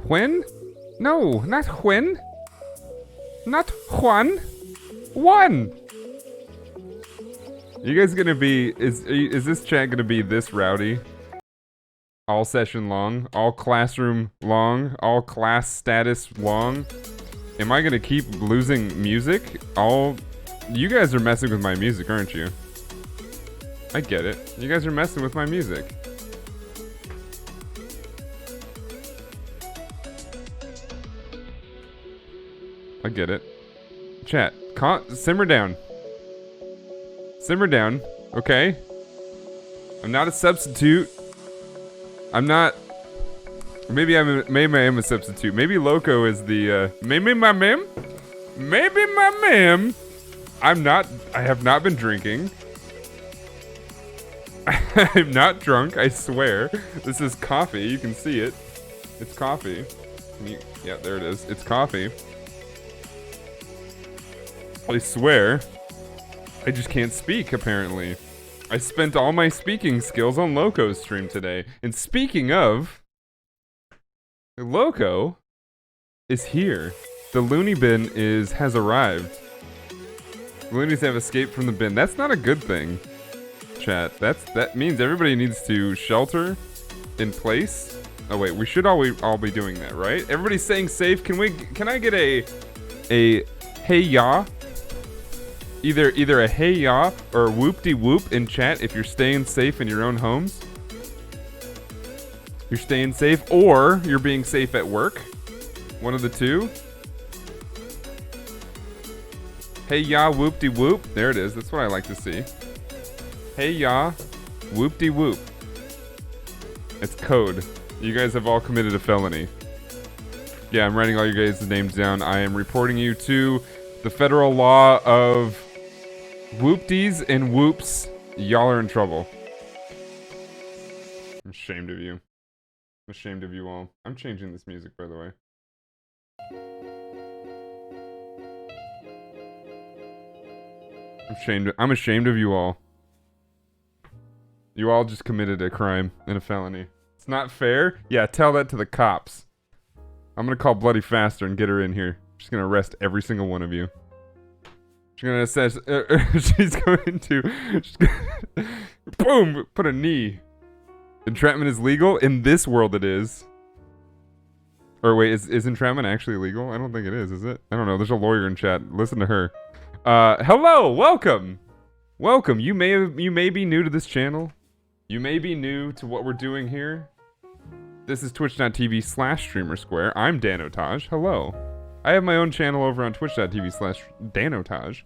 When? No, not when. Not Juan. One. You guys gonna be, is this chat gonna be this rowdy? All session long, all classroom long, all class status long? Am I gonna keep losing music? You guys are messing with my music, aren't you? I get it. You guys are messing with my music. I get it. Chat, simmer down. Simmer down, okay? I'm not a substitute. I'm not... Maybe I am a substitute. Maybe Loco is the, maybe my ma'am? Maybe my ma'am. I have not been drinking. I'm not drunk, I swear. This is coffee, you can see it. It's coffee. Yeah, there it is. It's coffee. I swear. I just can't speak, apparently. I spent all my speaking skills on Loco's stream today. And speaking of... Loco is here. The loony bin has arrived. The loonies have escaped from the bin. That's not a good thing, chat. That means everybody needs to shelter in place. Oh wait, we should all be doing that, right? Everybody's saying safe. Can I get a hey ya? Either a hey ya or a whoop-de-whoop in chat if you're staying safe in your own homes. You're staying safe or you're being safe at work. One of the two. Hey ya, whoop-de-whoop. There it is. That's what I like to see. Hey ya, whoop-de-whoop. It's code. You guys have all committed a felony. Yeah, I'm writing all you guys' names down. I am reporting you to the federal law of whoopties and whoops. Y'all are in trouble. I'm ashamed of you. I'm ashamed of you all. I'm changing this music, by the way. I'm ashamed of you all. You all just committed a crime and a felony. It's not fair? Yeah, tell that to the cops. I'm gonna call Bloody Faster and get her in here. She's gonna arrest every single one of you. She's gonna assess... she's going to... boom! Put a knee. Entrapment is legal? In this world it is. Or wait, is entrapment actually legal? I don't think it is it? I don't know. There's a lawyer in chat. Listen to her. Hello! Welcome! Welcome. You may be new to this channel. You may be new to what we're doing here. This is twitch.tv/StreamerSquare. I'm Danotage. Hello. I have my own channel over on twitch.tv/Danotage.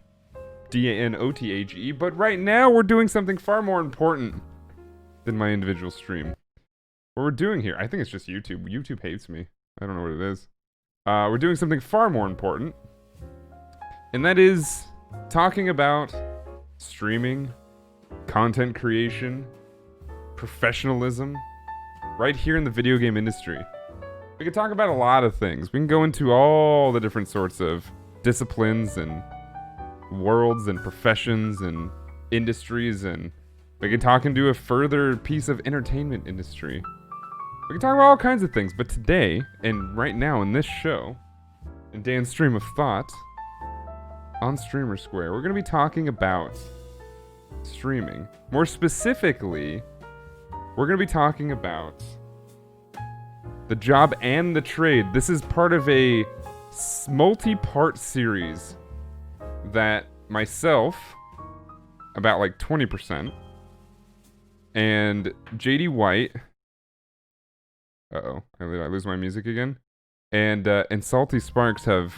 D-A-N-O-T-H-E. But right now we're doing something far more important than my individual stream. What we're doing here, I think it's just YouTube. YouTube hates me. I don't know what it is. We're doing something far more important. And that is talking about streaming, content creation, professionalism, right here in the video game industry. We can talk about a lot of things. We can go into all the different sorts of disciplines and worlds and professions and industries, and we can talk into a further piece of entertainment industry. We can talk about all kinds of things, but today, and right now in this show, in Dan's Stream of Thought, on StreamerSquare, we're going to be talking about streaming. More specifically, we're going to be talking about the job and the trade. This is part of a multi-part series that myself, about like 20%, and JD White, uh-oh, did I lose my music again? And Salty Sparks have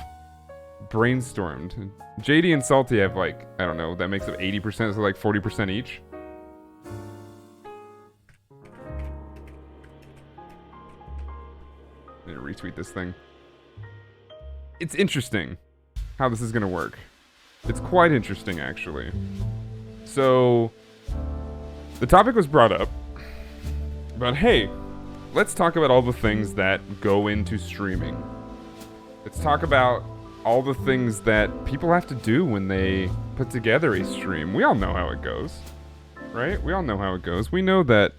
brainstormed. JD and Salty have like, I don't know, that makes up 80%, so like 40% each. I'm gonna retweet this thing. It's interesting how this is gonna work. It's quite interesting, actually. So, the topic was brought up about, hey, let's talk about all the things that go into streaming. Let's talk about all the things that people have to do when they put together a stream. We all know how it goes, right? We all know how it goes. We know that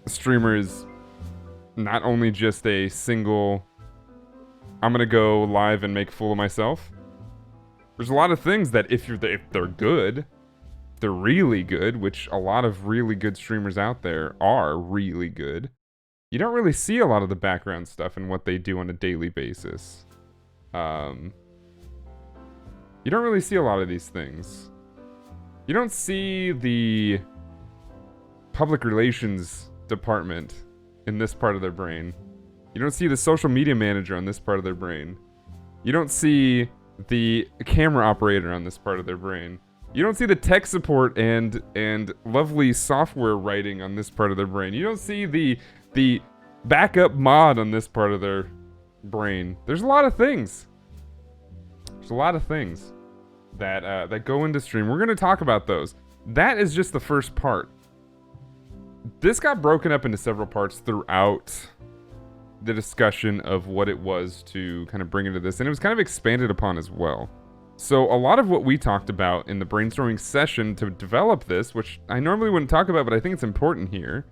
a streamer is not only just a single, I'm gonna go live and make a fool of myself. There's a lot of things that if they're good, they're really good, which a lot of really good streamers out there are really good. You don't really see a lot of the background stuff and what they do on a daily basis. You don't really see a lot of these things. You don't see the public relations department in this part of their brain. You don't see the social media manager on this part of their brain. You don't see the camera operator on this part of their brain. You don't see the tech support and lovely software writing on this part of their brain. You don't see the backup mod on this part of their brain. There's a lot of things. There's a lot of things that go into stream. We're gonna talk about those. That is just the first part. This got broken up into several parts throughout the discussion of what it was to kind of bring into this, and it was kind of expanded upon as well. So a lot of what we talked about in the brainstorming session to develop this, which I normally wouldn't talk about, but I think it's important here,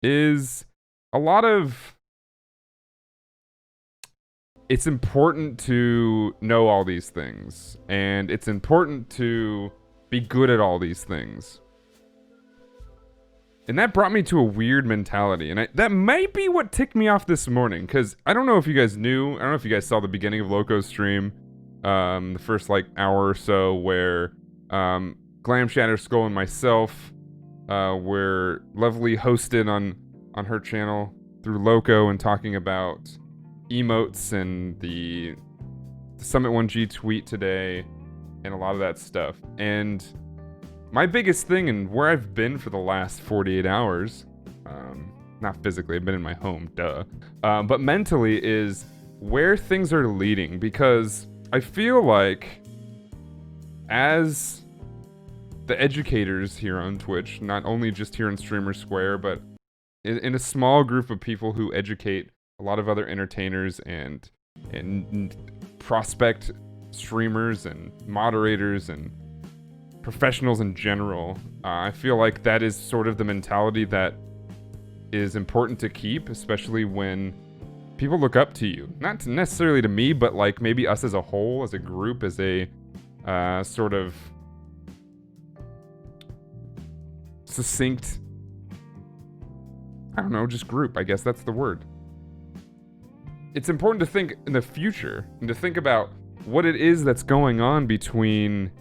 is a lot of... It's important to know all these things, and it's important to be good at all these things. And that brought me to a weird mentality, and that might be what ticked me off this morning, because I don't know if you guys knew, I don't know if you guys saw the beginning of Loco's stream, the first like hour or so, where Glam Shatter Skull and myself were lovely hosted on her channel through Loco and talking about emotes and the Summit 1G tweet today and a lot of that stuff. And my biggest thing, and where I've been for the last 48 hours, not physically, I've been in my home, duh, but mentally, is where things are leading. Because I feel like as the educators here on Twitch, not only just here in StreamerSquare, but in a small group of people who educate a lot of other entertainers and prospect streamers and moderators and professionals in general, I feel like that is sort of the mentality that is important to keep, especially when people look up to you. Not necessarily to me, but like maybe us as a whole, as a group, as a sort of succinct, I don't know, just group, I guess that's the word. It's important to think in the future and to think about what it is that's going on between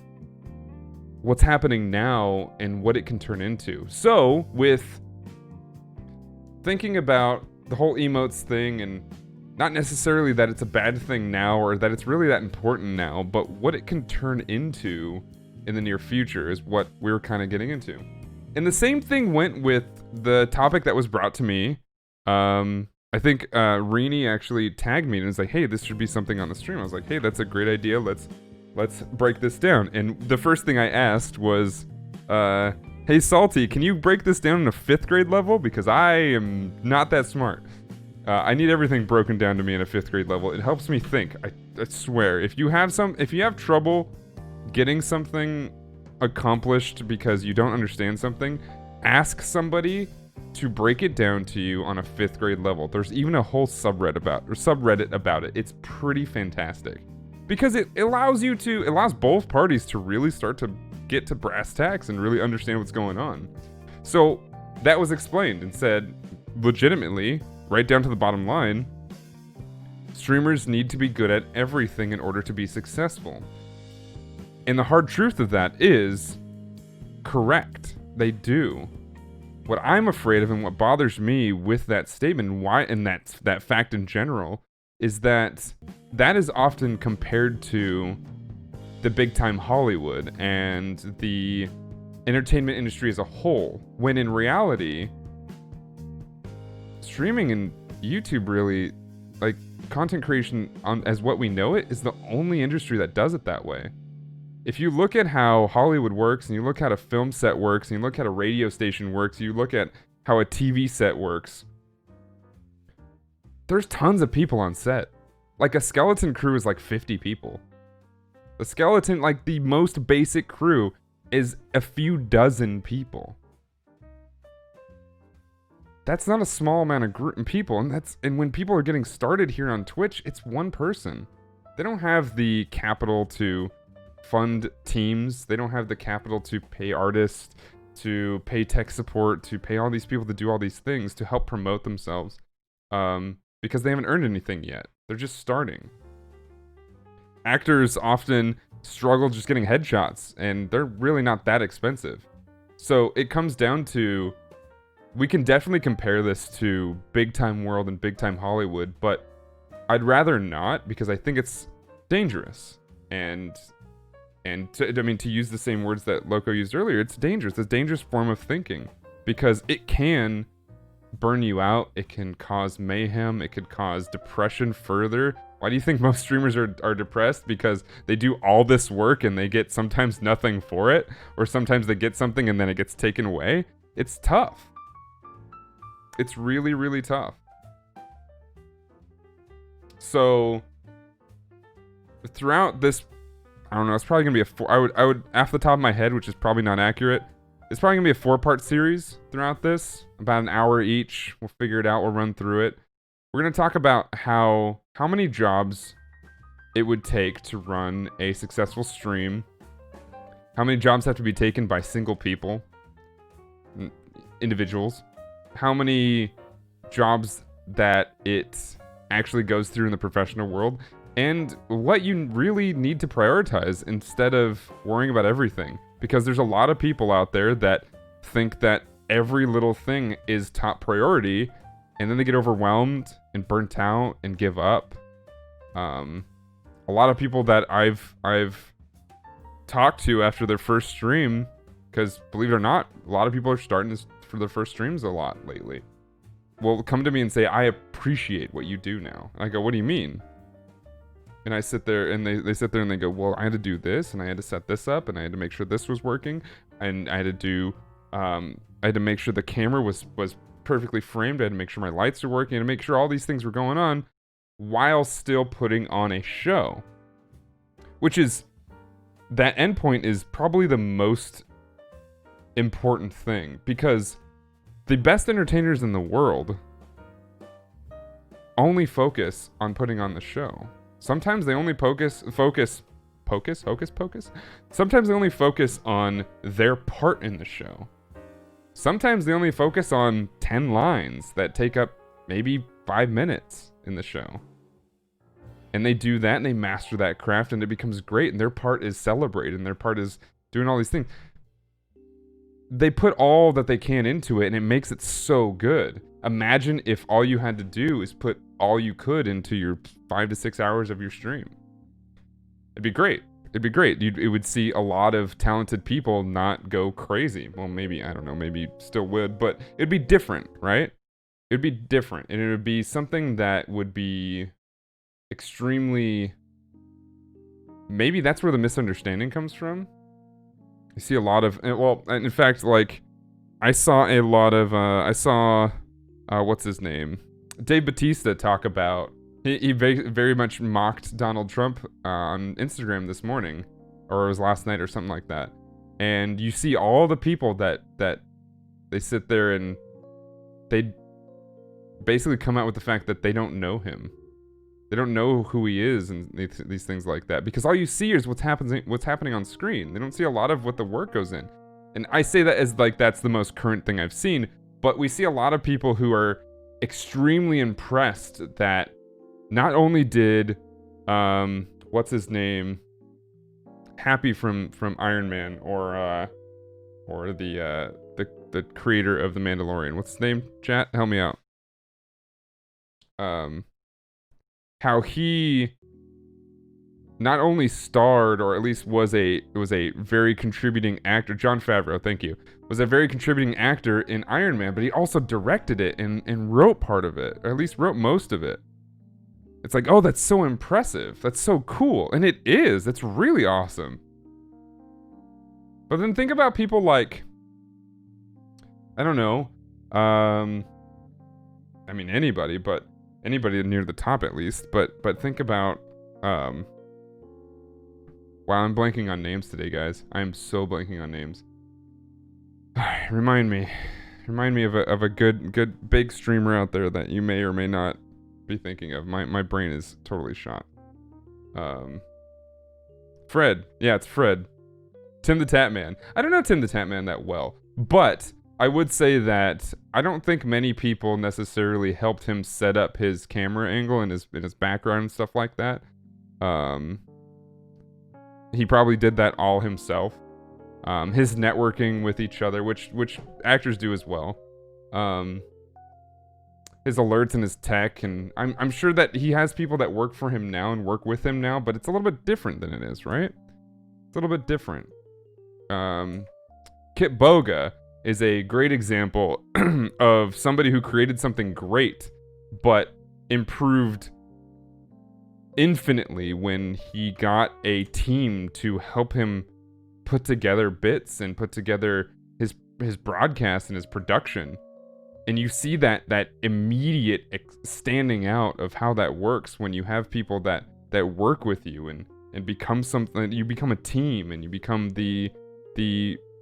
what's happening now and what it can turn into. So, with thinking about the whole emotes thing, and not necessarily that it's a bad thing now or that it's really that important now, but what it can turn into in the near future is what we're kind of getting into. And the same thing went with the topic that was brought to me. I think Rini actually tagged me and was like, hey, this should be something on the stream. I was like, hey, that's a great idea. Let's break this down. And the first thing I asked was, hey, Salty, can you break this down in a 5th grade level? Because I am not that smart. I need everything broken down to me in a 5th grade level. It helps me think. I swear. If you have trouble getting something accomplished because you don't understand something, ask somebody to break it down to you on a 5th grade level. There's even a whole subreddit about it. It's pretty fantastic. Because it allows both parties to really start to get to brass tacks and really understand what's going on. So that was explained and said, legitimately, right down to the bottom line, streamers need to be good at everything in order to be successful. And the hard truth of that is, correct, they do. What I'm afraid of and what bothers me with that statement, and that fact in general, is that is often compared to the big time Hollywood and the entertainment industry as a whole, when in reality, streaming and YouTube really, like content creation as what we know it, is the only industry that does it that way. If you look at how Hollywood works, and you look at how a film set works, and you look at how a radio station works, you look at how a TV set works, there's tons of people on set. Like, a skeleton crew is like 50 people. The skeleton, like the most basic crew, is a few dozen people. That's not a small amount of people, and when people are getting started here on Twitch, it's one person. They don't have the capital to fund teams. They don't have the capital to pay artists, to pay tech support, to pay all these people to do all these things to help promote themselves, because they haven't earned anything yet. They're just starting. Actors often struggle just getting headshots, and they're really not that expensive. So it comes down to, we can definitely compare this to big time world and big time Hollywood, but I'd rather not, because I think it's dangerous. And to use the same words that Loco used earlier, it's dangerous. It's a dangerous form of thinking, because it can burn you out. It can cause mayhem. It could cause depression further. Why do you think most streamers are depressed? Because they do all this work and they get sometimes nothing for it, or sometimes they get something and then it gets taken away. It's tough. It's really, really tough. So throughout this, I don't know, it's probably gonna be I would off the top of my head, which is probably not accurate, it's probably gonna be a 4-part series throughout this, about an hour each. We'll figure it out. We'll run through it. We're gonna talk about how many jobs it would take to run a successful stream. How many jobs have to be taken by single people, individuals. How many jobs that it actually goes through in the professional world, and what you really need to prioritize instead of worrying about everything. Because there's a lot of people out there that think that every little thing is top priority, and then they get overwhelmed and burnt out and give up. A lot of people that I've talked to after their first stream, because believe it or not, a lot of people are starting this for their first streams a lot lately, will come to me and say, I appreciate what you do now. And I go, what do you mean? And I sit there and they sit there and they go, well, I had to do this and I had to set this up and I had to make sure this was working, and I had to do I had to make sure the camera was perfectly framed. I had to make sure my lights were working, and to make sure all these things were going on while still putting on a show. Which is, that endpoint is probably the most important thing, because the best entertainers in the world only focus on putting on the show. Sometimes they only focus. Sometimes they only focus on their part in the show. Sometimes they only focus on 10 lines that take up maybe 5 minutes in the show. And they do that and they master that craft and it becomes great, and their part is celebrated and their part is doing all these things. They put all that they can into it and it makes it so good. Imagine if all you had to do is put all you could into your 5 to 6 hours of your stream. It'd be great. It'd be great. It would see a lot of talented people not go crazy. Well, maybe, I don't know, maybe still would, but it'd be different, right? It'd be different, and it would be something that would be extremely... Maybe that's where the misunderstanding comes from. You see a lot of... Well, in fact, like, I saw a lot of... what's his name? Dave Bautista talk about... He very much mocked Donald Trump on Instagram this morning, or it was last night or something like that. And you see all the people that they sit there and they basically come out with the fact that they don't know him. They don't know who he is and these things like that, because all you see is what's happening on screen. They don't see a lot of what the work goes in. And I say that as like that's the most current thing I've seen, but we see a lot of people who are extremely impressed that not only did what's his name, Happy from Iron Man, or the creator of The Mandalorian, what's his name? Chat, help me out. How he not only starred, or at least was a very contributing actor. Jon Favreau, thank you, was a very contributing actor in Iron Man, but he also directed it and wrote part of it, or at least wrote most of it. It's like, oh, that's so impressive. That's so cool. And it is. It's really awesome. But then think about people like, I don't know. I mean, anybody, but anybody near the top at least. But think about, wow, I'm blanking on names today, guys. I am so blanking on names. Remind me Remind me of a good big streamer out there that you may or may not be thinking of. My brain is totally shot. Fred. Yeah, it's Fred. Tim the Tatman. I don't know Tim the Tatman that well, but I would say that I don't think many people necessarily helped him set up his camera angle and his background and stuff like that. He probably did that all himself. His networking with each other, which actors do as well. His alerts and his tech, and I'm sure that he has people that work for him now and work with him now, but it's a little bit different than it is, right? It's a little bit different. Kit Boga is a great example of somebody who created something great, but improved infinitely when he got a team to help him put together bits and put together his broadcast and his production. And you see that immediate standing out of how that works when you have people that work with you and become something. You become a team and you become the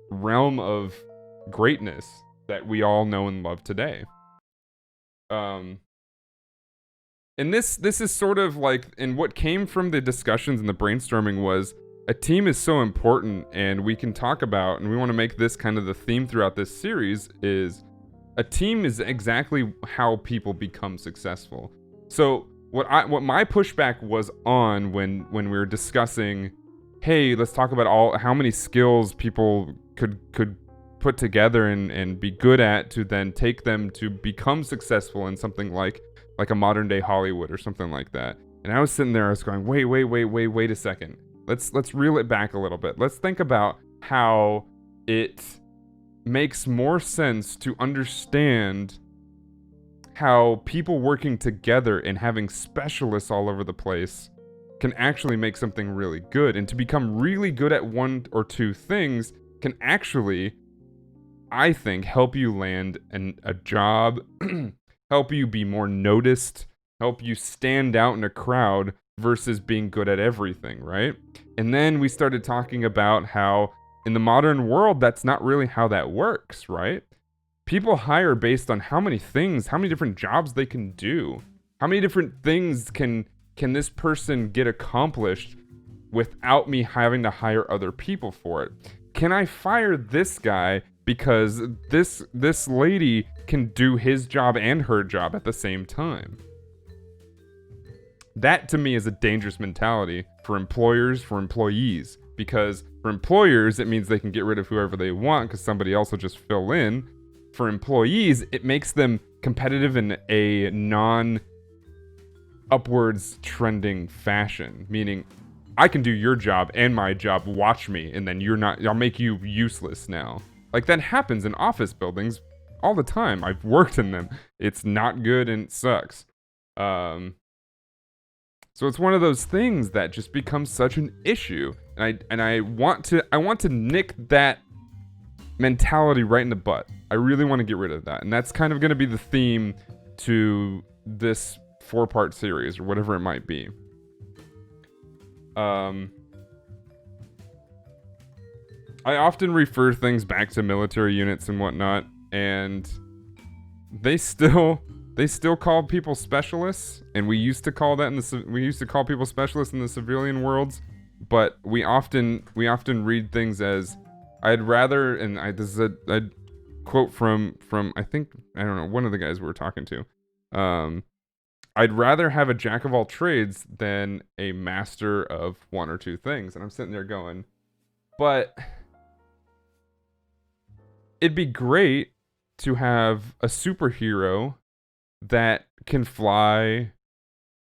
realm of greatness that we all know and love today. And this is sort of like, and what came from the discussions and the brainstorming was, a team is so important, and we can talk about, and we want to make this kind of the theme throughout this series, is a team is exactly how people become successful. So what my pushback was on when we were discussing, hey, let's talk about how many skills people could put together and be good at to then take them to become successful in something like a modern day Hollywood or something like that. And I was sitting there, I was going, wait a second. Let's reel it back a little bit. Let's think about how it makes more sense to understand how people working together and having specialists all over the place can actually make something really good. And to become really good at one or two things can actually, I think, help you land a job, help you be more noticed, help you stand out in a crowd versus being good at everything, right? And then we started talking about how in the modern world, that's not really how that works, right? People hire based on how many different jobs they can do. How many different things can this person get accomplished without me having to hire other people for it? Can I fire this guy because this lady can do his job and her job at the same time? That to me is a dangerous mentality for employers, for employees, because for employers, it means they can get rid of whoever they want because somebody else will just fill in. For employees, it makes them competitive in a non-upwards trending fashion, meaning I can do your job and my job, watch me, and then I'll make you useless now. Like that happens in office buildings all the time. I've worked in them. It's not good and it sucks. So it's one of those things that just becomes such an issue. And I want to nick that mentality right in the butt. I really want to get rid of that. And that's kind of going to be the theme to this 4-part series or whatever it might be. I often refer things back to military units and whatnot, and they still call people specialists, and we used to call people specialists in the civilian worlds, but we often read things as I'd rather, and this is a quote from I think, I don't know, one of the guys we were talking to. I'd rather have a jack of all trades than a master of one or two things. And I'm sitting there going, but it'd be great to have a superhero that can fly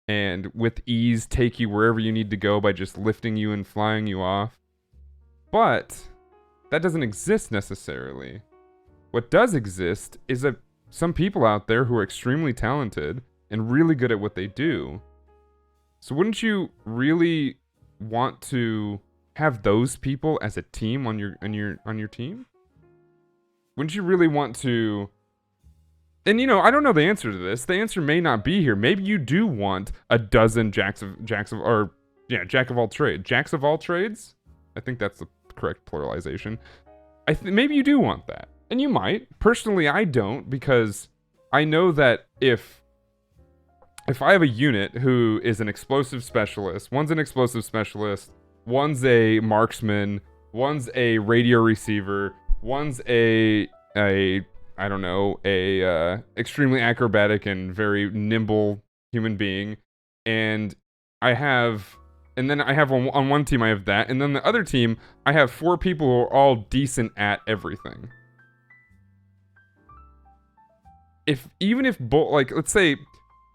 and with ease take you wherever you need to go by just lifting you and flying you off. But that doesn't exist necessarily. What does exist is some people out there who are extremely talented and really good at what they do. So wouldn't you really want to have those people as a team on your team? Wouldn't you really want to? And I don't know the answer to this. The answer may not be here. Maybe you do want a dozen jack of all trades. Jacks of all trades? I think that's the correct pluralization. Maybe you do want that. And you might. Personally, I don't, because I know that if I have a unit who is an explosive specialist, one's an explosive specialist, one's a marksman, one's a radio receiver, one's a I don't know, a extremely acrobatic and very nimble human being, and then I have on one team I have that, and then the other team I have 4 people who are all decent at everything. Even if both, like, let's say,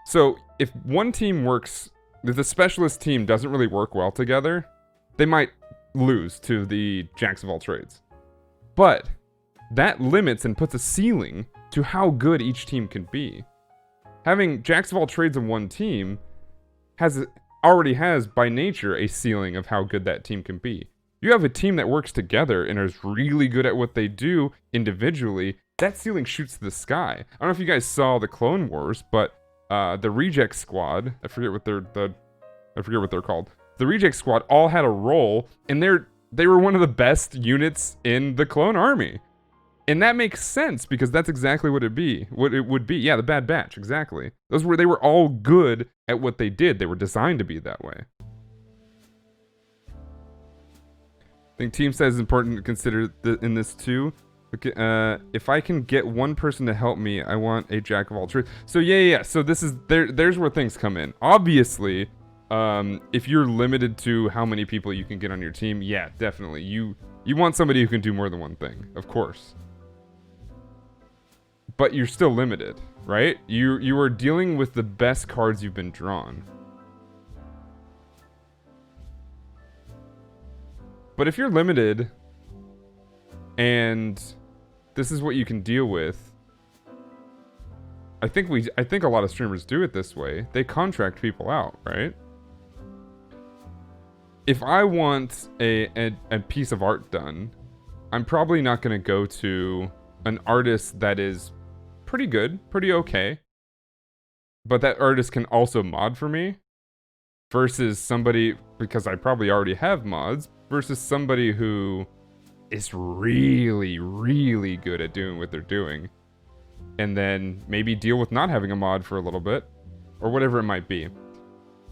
so if one team works, if the specialist team doesn't really work well together, they might lose to the jacks of all trades. But that limits and puts a ceiling to how good each team can be. Having jacks of all trades in one team already has by nature a ceiling of how good that team can be. You have a team that works together and is really good at what they do individually, that ceiling shoots to the sky. I don't know if you guys saw the Clone Wars, but the Reject Squad, I forget what they're called. The Reject Squad all had a role, and they were one of the best units in the Clone Army. And that makes sense, because that's exactly what it would be. Yeah, the Bad Batch, exactly. They were all good at what they did. They were designed to be that way. I think team size is important to consider in this too. If I can get one person to help me, I want a jack of all trades. So yeah. So there's where things come in. Obviously, if you're limited to how many people you can get on your team, yeah, definitely. You want somebody who can do more than one thing, of course. But you're still limited, right? You are dealing with the best cards you've been drawn. But if you're limited, and this is what you can deal with, I think a lot of streamers do it this way. They contract people out, right? If I want a piece of art done, I'm probably not going to go to an artist that is pretty good, pretty okay, but that artist can also mod for me, versus somebody, because I probably already have mods, versus somebody who is really, really good at doing what they're doing, and then maybe deal with not having a mod for a little bit, or whatever it might be.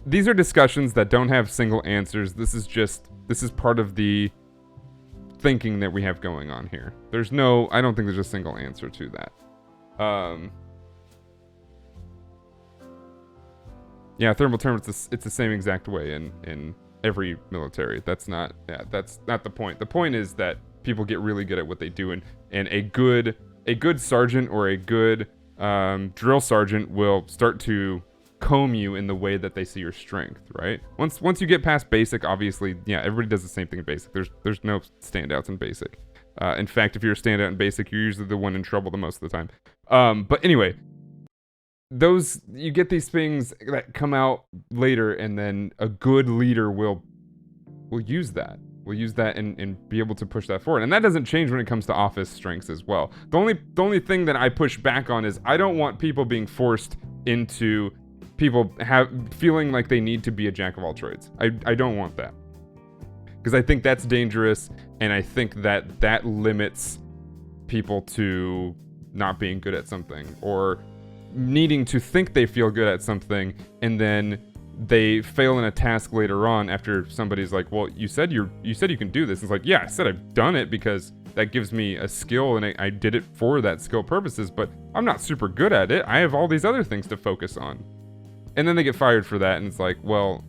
These are discussions that don't have single answers. This is part of the thinking that we have going on here. I don't think there's a single answer to that. Yeah, thermal term, it's the same exact way in every military. That's not the point. The point is that people get really good at what they do, and a good sergeant or a good drill sergeant will start to comb you in the way that they see your strength, right? Once you get past basic, obviously, yeah, everybody does the same thing in basic. There's no standouts in basic. In fact, if you're a standout in basic, you're usually the one in trouble the most of the time. But anyway, you get these things that come out later, and then a good leader will use that. Will use that and be able to push that forward. And that doesn't change when it comes to office strengths as well. The only thing that I push back on is I don't want people being forced into people feeling like they need to be a jack of all trades. I don't want that. Because I think that's dangerous, and I think that limits people to not being good at something, or needing to think they feel good at something, and then they fail in a task later on after somebody's like, well, you said you can do this. It's like, yeah, I said I've done it because that gives me a skill, and I did it for that skill purposes, but I'm not super good at it. I have all these other things to focus on. And then they get fired for that, and it's like, well,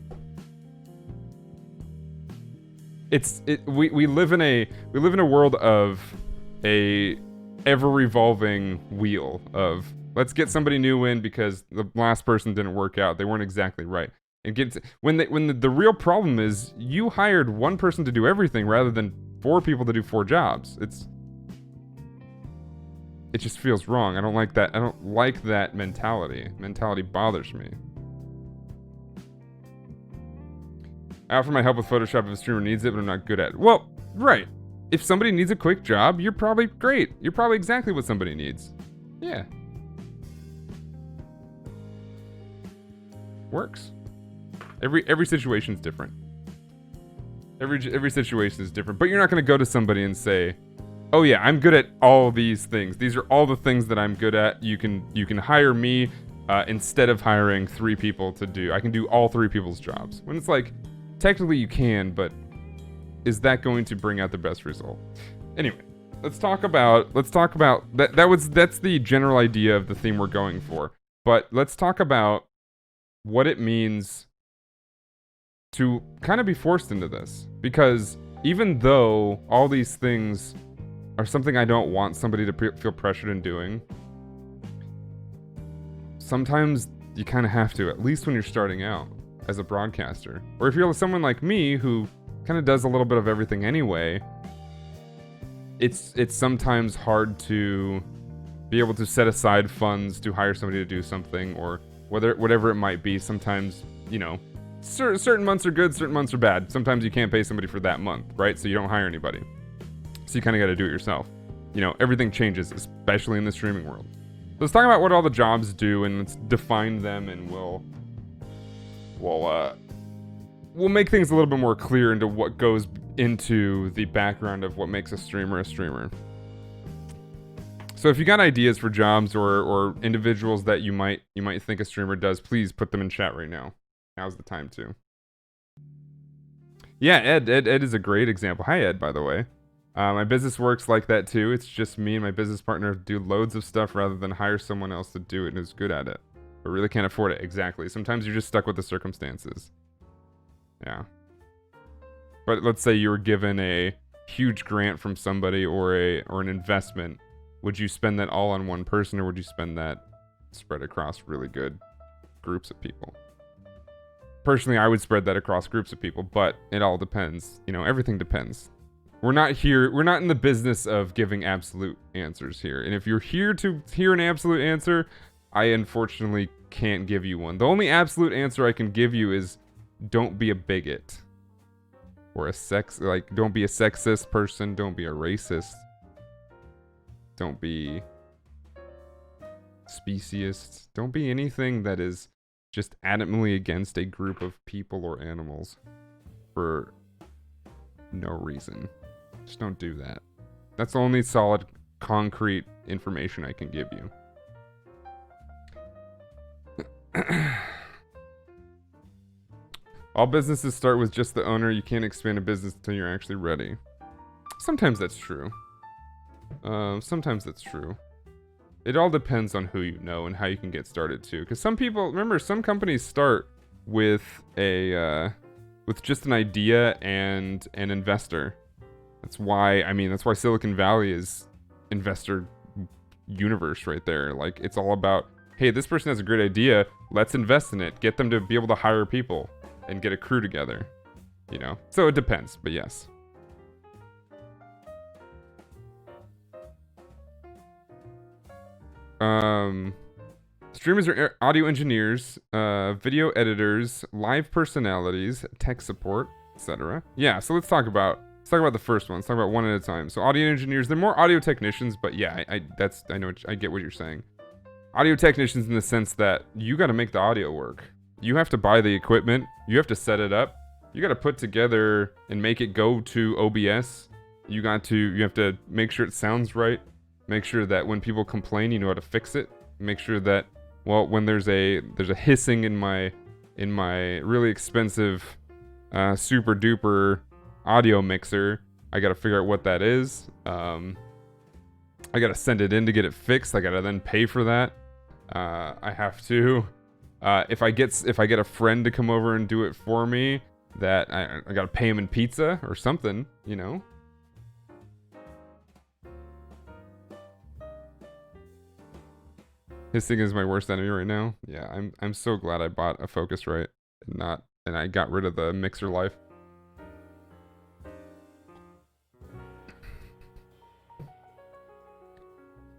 we live in a world of a ever revolving wheel of, let's get somebody new in because the last person didn't work out. They weren't exactly right. When the real problem is you hired one person to do everything rather than 4 people to do 4 jobs. It just feels wrong. I don't like that. I don't like that mentality. Mentality bothers me. I offer my help with Photoshop if a streamer needs it, but I'm not good at it. Well, right. If somebody needs a quick job, you're probably great. You're probably exactly what somebody needs. Yeah. Works. Every situation is different. Every situation is different. But you're not going to go to somebody and say, oh yeah, I'm good at all these things. These are all the things that I'm good at. You can hire me instead of hiring 3 people to do. I can do all 3 people's jobs. When it's like, technically you can, but is that going to bring out the best result? Anyway, let's talk about that. That's the general idea of the theme we're going for. But let's talk about what it means to kind of be forced into this, because even though all these things are something I don't want somebody to feel pressured in doing, sometimes you kind of have to, at least when you're starting out as a broadcaster. Or if you're someone like me who kind of does a little bit of everything anyway, it's sometimes hard to be able to set aside funds to hire somebody to do something, or whatever it might be. Sometimes, you know, certain months are good, certain months are bad. Sometimes you can't pay somebody for that month, right? So you don't hire anybody. So you kind of got to do it yourself. You know, everything changes, especially in the streaming world. So let's talk about what all the jobs do, and let's define them, and we'll make things a little bit more clear into what goes into the background of what makes a streamer a streamer. So if you got ideas for jobs or individuals that you might think a streamer does, please put them in chat right now. Now's the time to. Yeah, Ed is a great example. Hi, Ed, by the way. My business works like that too. It's just me and my business partner do loads of stuff rather than hire someone else to do it and who's good at it, but really can't afford it. Exactly. Sometimes you're just stuck with the circumstances. Yeah. But let's say you were given a huge grant from somebody or an investment. Would you spend that all on one person, or would you spend that spread across really good groups of people? Personally, I would spread that across groups of people, but it all depends. You know, everything depends. We're not in the business of giving absolute answers here. And if you're here to hear an absolute answer, I unfortunately can't give you one. The only absolute answer I can give you is don't be a bigot. Or don't be a sexist person, don't be a racist. Don't be speciest. Don't be anything that is just adamantly against a group of people or animals for no reason. Just don't do that. That's the only solid, concrete information I can give you. All businesses start with just the owner. You can't expand a business until you're actually ready. Sometimes that's true. Sometimes that's true. It all depends on who you know and how you can get started too. Because some companies start with with just an idea and an investor. That's why Silicon Valley is investor universe right there. Like, it's all about, hey, this person has a great idea. Let's invest in it. Get them to be able to hire people and get a crew together. You know? So it depends, but yes. Streamers are audio engineers, video editors, live personalities, tech support, etc. Yeah, so let's talk about the first one. Let's talk about one at a time. So audio engineers, they're more audio technicians, but yeah, I get what you're saying. Audio technicians in the sense that you got to make the audio work. You have to buy the equipment, you have to set it up, you got to put together and make it go to OBS. You have to make sure it sounds right. Make sure that when people complain, you know how to fix it. Make sure that, well, when there's a hissing in my really expensive super duper audio mixer, I gotta figure out what that is. I gotta send it in to get it fixed. I gotta then pay for that. I have to, if I get a friend to come over and do it for me, that I gotta pay him in pizza or something, you know. Hissing is my worst enemy right now. Yeah, I'm so glad I bought a Focusrite and I got rid of the mixer life.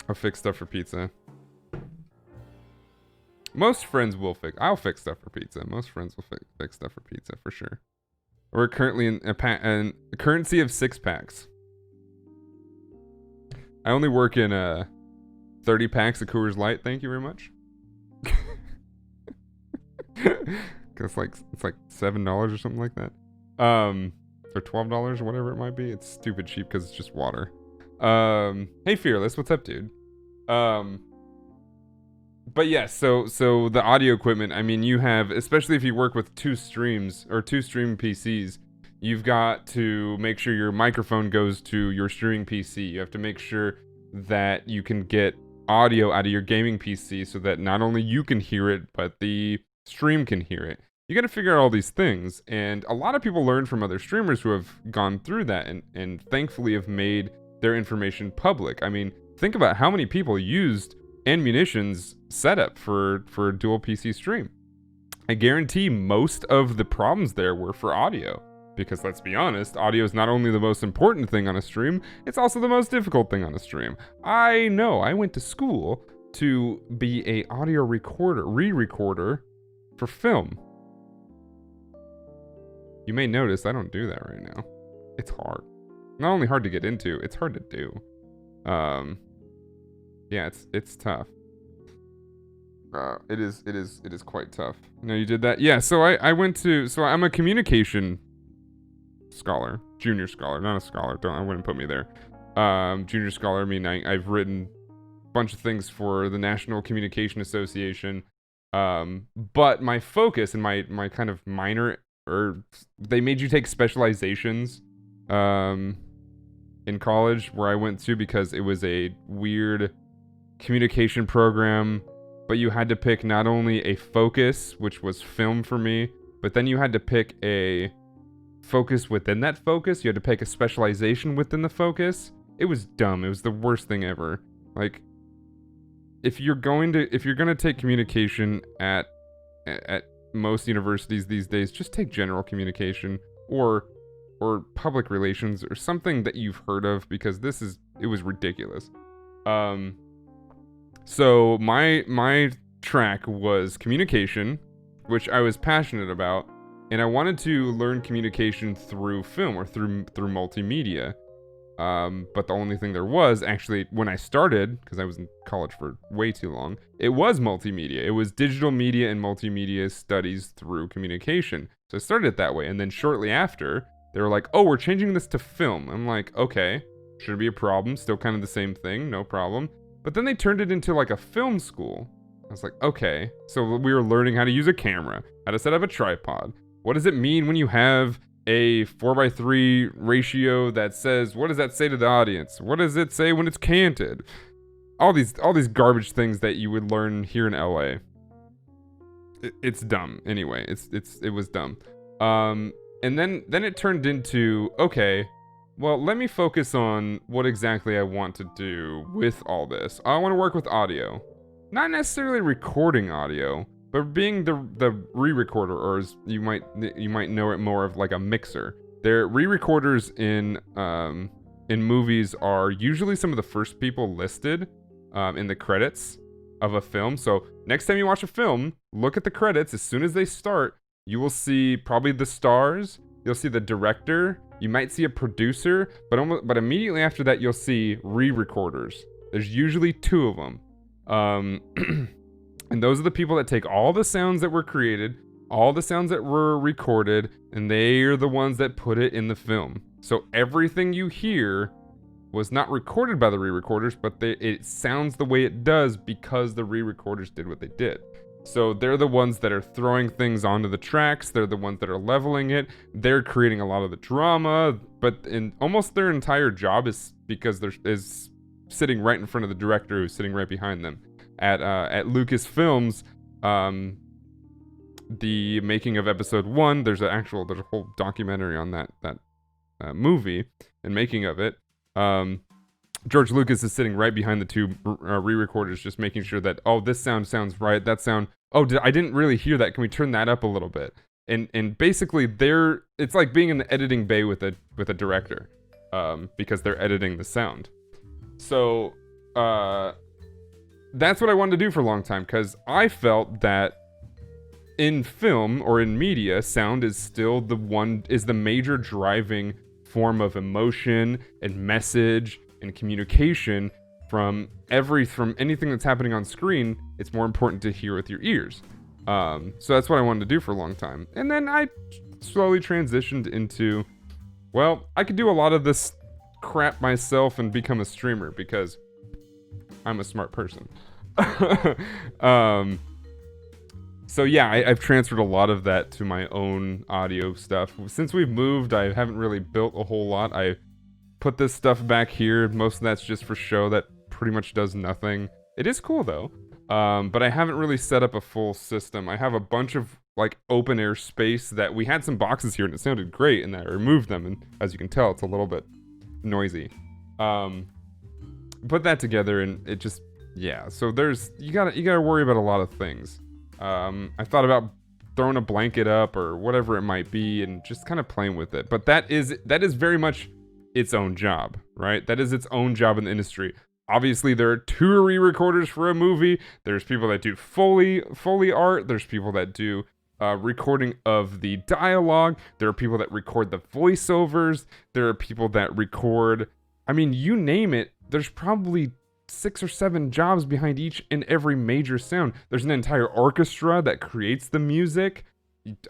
I'll fix stuff for pizza. Most friends will fix. I'll fix stuff for pizza. Most friends will fix stuff for pizza for sure. We're currently in a currency of 6-packs. I only work in 30 packs of Coors Light, thank you very much. It's like $7 or something like that. Or $12 or whatever it might be. It's stupid cheap because it's just water. Hey Fearless, what's up, dude? Um, but yeah, so the audio equipment, I mean, you have, especially if you work with two streams or two streaming PCs, you've got to make sure your microphone goes to your streaming PC. You have to make sure that you can get audio out of your gaming PC so that not only you can hear it, but the stream can hear it. You got to figure out all these things, and a lot of people learn from other streamers who have gone through that and thankfully have made their information public. I mean, think about how many people used Ammunition's setup for a dual PC stream. I guarantee most of the problems there were for audio. Because let's be honest, audio is not only the most important thing on a stream, it's also the most difficult thing on a stream. I know, I went to school to be a audio recorder, re-recorder for film. You may notice I don't do that right now. It's hard. Not only hard to get into, it's hard to do. Yeah, it's tough. It is quite tough. No, you did that? Yeah, so I went to, so I'm a communication scholar, junior scholar, not a scholar. I wouldn't put me there. Junior scholar, I mean, I've written a bunch of things for the National Communication Association. But my focus and my kind of minor, or they made you take specializations, in college where I went to because it was a weird communication program, but you had to pick not only a focus, which was film for me, but then you had to pick a focus within that focus. You had to pick a specialization within the focus. It was dumb. It was the worst thing ever. Like, if you're gonna take communication at most universities these days, just take general communication or public relations or something that you've heard of, because it was ridiculous. So my track was communication, which I was passionate about, and I wanted to learn communication through film or through multimedia. But the only thing there was, actually, when I started, because I was in college for way too long, it was multimedia. It was digital media and multimedia studies through communication. So I started it that way, and then shortly after, they were like, oh, we're changing this to film. I'm like, okay, shouldn't be a problem. Still kind of the same thing, no problem. But then they turned it into like a film school. I was like, okay. So we were learning how to use a camera, how to set up a tripod. What does it mean when you have a 4:3 ratio that says, what does that say to the audience? What does it say when it's canted? All these garbage things that you would learn here in LA. It's dumb. Anyway, it was dumb. And then it turned into, okay, well, let me focus on what exactly I want to do with all this. I want to work with audio. Not necessarily recording audio, but being the re-recorder, or as you might know it more of like a mixer. Their re-recorders in movies are usually some of the first people listed in the credits of a film. So next time you watch a film, look at the credits. As soon as they start, you will see probably the stars. You'll see the director. You might see a producer, but immediately after that, you'll see re-recorders. There's usually 2 of them. And those are the people that take all the sounds that were created, all the sounds that were recorded, and they are the ones that put it in the film. So everything you hear was not recorded by the re-recorders, but it sounds the way it does because the re-recorders did what they did. So they're the ones that are throwing things onto the tracks. They're the ones that are leveling it. They're creating a lot of the drama, but in almost their entire job is because is sitting right in front of the director who's sitting right behind them. At Lucasfilms, the making of episode 1, there's a whole documentary on that movie and making of it. George Lucas is sitting right behind the 2 re-recorders, just making sure that, oh, this sounds right, that sound, oh, I didn't really hear that, can we turn that up a little bit? And basically it's like being in the editing bay with a director, because they're editing the sound. So that's what I wanted to do for a long time, because I felt that in film or in media, sound is still the major driving form of emotion and message and communication from anything that's happening on screen. It's more important to hear with your ears. So that's what I wanted to do for a long time. And then I slowly transitioned into, well, I could do a lot of this crap myself and become a streamer because I'm a smart person. So yeah, I've transferred a lot of that to my own audio stuff. Since we've moved, I haven't really built a whole lot. I put this stuff back here. Most of that's just for show. That pretty much does nothing. It is cool though. But I haven't really set up a full system. I have a bunch of like open air space that we had some boxes here and it sounded great, and I removed them, and as you can tell, it's a little bit noisy. Put that together and it just, yeah. So there's, you gotta worry about a lot of things. I thought about throwing a blanket up or whatever it might be and just kind of playing with it. But that is very much its own job, right? That is its own job in the industry. Obviously, there are two recorders for a movie. There's people that do Foley art. There's people that do recording of the dialogue. There are people that record the voiceovers. There are people that record, I mean, you name it. There's probably 6 or 7 jobs behind each and every major sound. There's an entire orchestra that creates the music.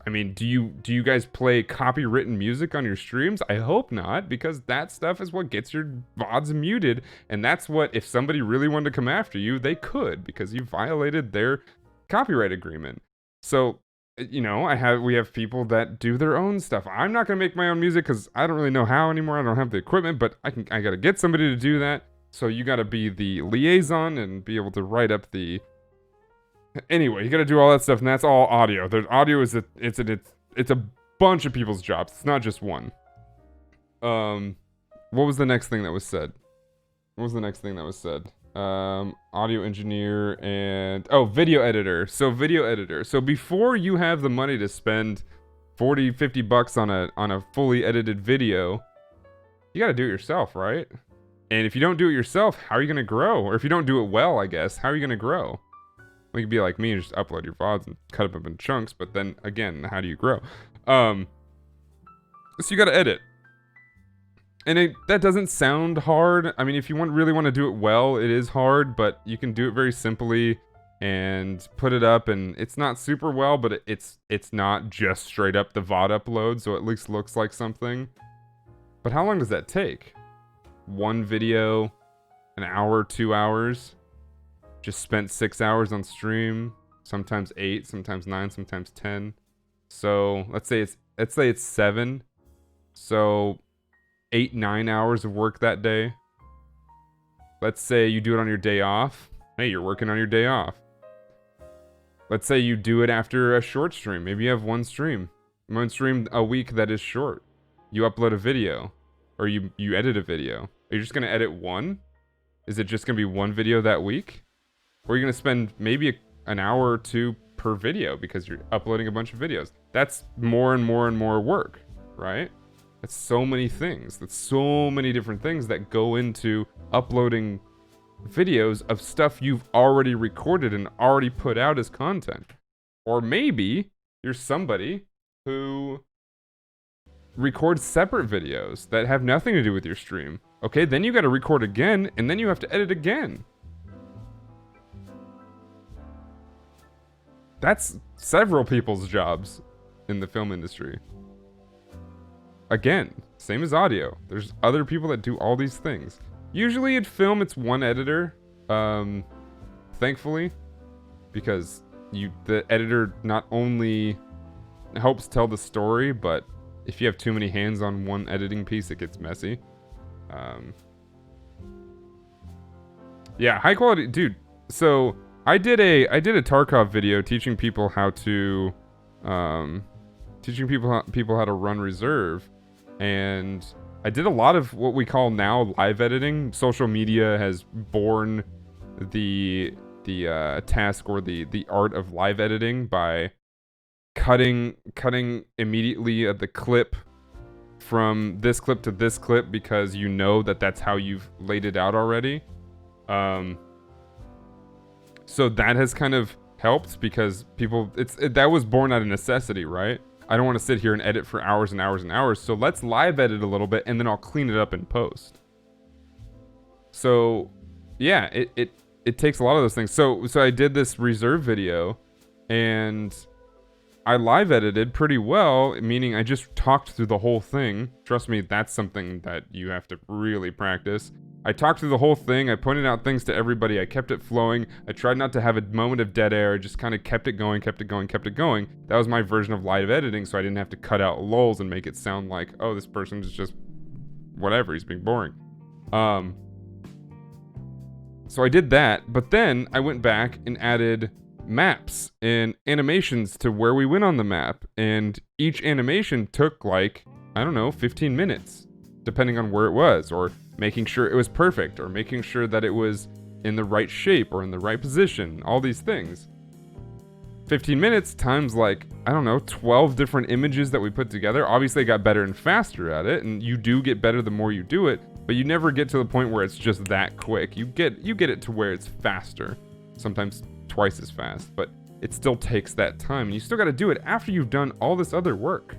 I mean, do you guys play copywritten music on your streams? I hope not, because that stuff is what gets your VODs muted, and that's what, if somebody really wanted to come after you, they could, because you violated their copyright agreement. So, you know, we have people that do their own stuff. I'm not gonna make my own music because I don't really know how anymore. I don't have the equipment, but I gotta get somebody to do that. So you gotta be the liaison and be able to write up the. Anyway, you gotta do all that stuff, and that's all audio. The audio is it's a bunch of people's jobs. It's not just one. What was the next thing that was said? Audio engineer and video editor. So video editor. So before you have the money to spend $40-50 on a fully edited video, you gotta do it yourself, right? And if you don't do it yourself, how are you gonna grow? Or if you don't do it well, I guess, how are you gonna grow? Well, you could be like me and just upload your VODs and cut them up in chunks, but then again, how do you grow? So you gotta edit. And that doesn't sound hard. I mean, if you really want to do it well, it is hard, but you can do it very simply and put it up, and it's not super well, but it's not just straight up the VOD upload, so it at least looks like something. But how long does that take? One video, an hour, 2 hours? Just spent 6 hours on stream, sometimes 8, sometimes 9, sometimes 10. So let's say it's 7. So 8-9 hours of work that day. Let's say you do it on your day off. Hey, you're working on your day off. Let's say you do it after a short stream. Maybe you have one stream a week that is short. You upload a video, or you edit a video. Are you just gonna edit one? Is it just gonna be one video that week? Or are you going to spend maybe an hour or 2 per video because you're uploading a bunch of videos? That's more and more and more work, right? That's so many things. That's so many different things that go into uploading videos of stuff you've already recorded and already put out as content. Or maybe you're somebody who records separate videos that have nothing to do with your stream. Okay, then you got to record again, and then you have to edit again. That's several people's jobs in the film industry. Again, same as audio. There's other people that do all these things. Usually in film, it's one editor, thankfully, because the editor not only helps tell the story, but if you have too many hands on one editing piece, it gets messy. Yeah, high quality, dude. So I did a Tarkov video teaching people how to how to run reserve, and I did a lot of what we call now live editing. Social media has borne the task or the art of live editing by cutting immediately the clip from this clip to this clip because you know that's how you've laid it out already. So that has kind of helped because that was born out of necessity, right? I don't want to sit here and edit for hours and hours and hours, so let's live edit a little bit and then I'll clean it up in post. So yeah, it takes a lot of those things. So I did this reserve video, and I live edited pretty well, meaning I just talked through the whole thing. Trust me, that's something that you have to really practice. I talked through the whole thing. I pointed out things to everybody. I kept it flowing. I tried not to have a moment of dead air. I just kind of kept it going, kept it going, kept it going. That was my version of live editing, so I didn't have to cut out lulls and make it sound like, oh, this person's just whatever. He's being boring. So I did that, but then I went back and added maps and animations to where we went on the map, and each animation took like, I don't know, 15 minutes, depending on where it was, or making sure it was perfect, or making sure that it was in the right shape or in the right position, all these things. 15 minutes times like, I don't know, 12 different images that we put together. Obviously I got better and faster at it, and you do get better the more you do it, but you never get to the point where it's just that quick. You get it to where it's faster. Sometimes twice as fast, but it still takes that time, and you still got to do it after you've done all this other work.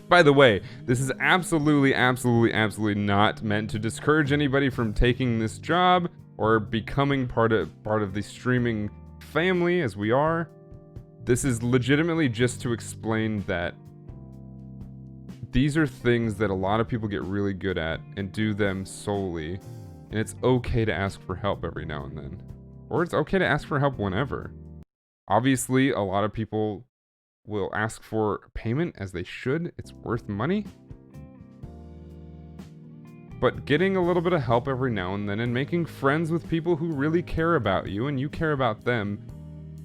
By the way, this is absolutely not meant to discourage anybody from taking this job or becoming part of the streaming family as we are. This is legitimately just to explain that these are things that a lot of people get really good at and do them solely, and it's okay to ask for help every now and then. Or it's okay to ask for help whenever. Obviously, a lot of people will ask for payment, as they should. It's worth money. But getting a little bit of help every now and then and making friends with people who really care about you and you care about them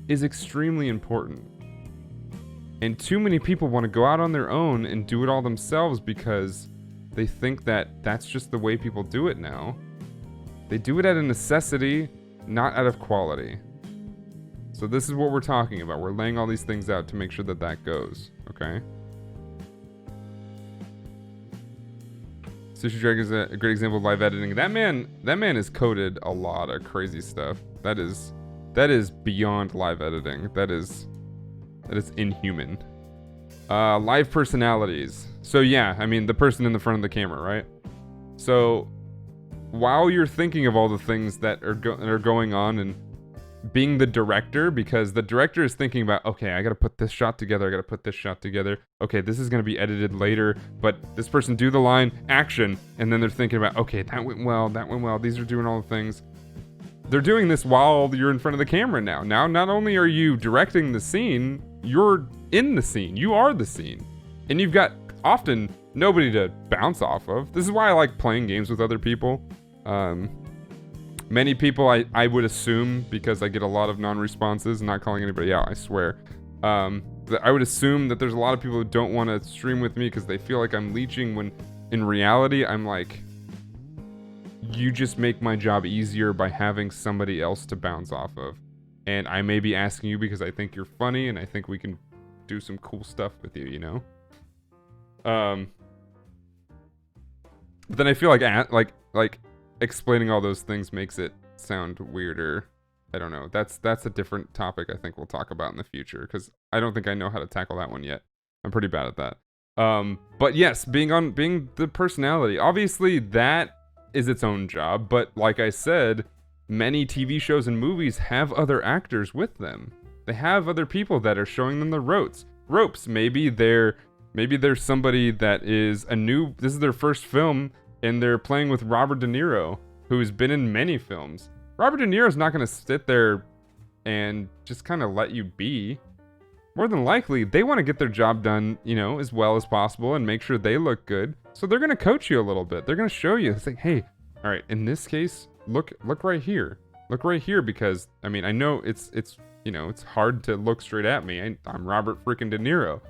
is extremely important. And too many people want to go out on their own and do it all themselves because they think that that's just the way people do it now. They do it out of necessity, not out of quality. So this is what we're talking about. We're laying all these things out to make sure that that goes, okay? Sushi Drag is a great example of live editing. That man has coded a lot of crazy stuff. That is beyond live editing. That is inhuman. Live personalities. So yeah, I mean the person in the front of the camera, right? So while you're thinking of all the things that are going on and being the director, because the director is thinking about, okay, I gotta put this shot together, I gotta put this shot together, okay, this is gonna be edited later, but this person do the line, action, and then they're thinking about, okay, that went well, these are doing all the things. They're doing this while you're in front of the camera now. Now, not only are you directing the scene, you're in the scene, you are the scene. And you've got often nobody to bounce off of. This is why I like playing games with other people. Many people I would assume, because I get a lot of non-responses, not calling anybody out, I swear. That I would assume that there's a lot of people who don't want to stream with me because they feel like I'm leeching, when in reality I'm like, you just make my job easier by having somebody else to bounce off of. And I may be asking you because I think you're funny and I think we can do some cool stuff with you, you know? But then I feel like explaining all those things makes it sound weirder. I don't know. That's a different topic I think we'll talk about in the future, because I don't think I know how to tackle that one yet. I'm pretty bad at that. But yes, being the personality, obviously that is its own job, but like I said, many TV shows and movies have other actors with them. They have other people that are showing them the ropes. Maybe there's somebody that is this is their first film and they're playing with Robert De Niro, who's been in many films. Robert De Niro's not going to sit there and just kind of let you be. More than likely, they want to get their job done, you know, as well as possible and make sure they look good. So they're going to coach you a little bit. They're going to show you. It's like, hey, all right, in this case, look right here. Look right here, because, I mean, I know it's you know, it's hard to look straight at me. I'm Robert freaking De Niro.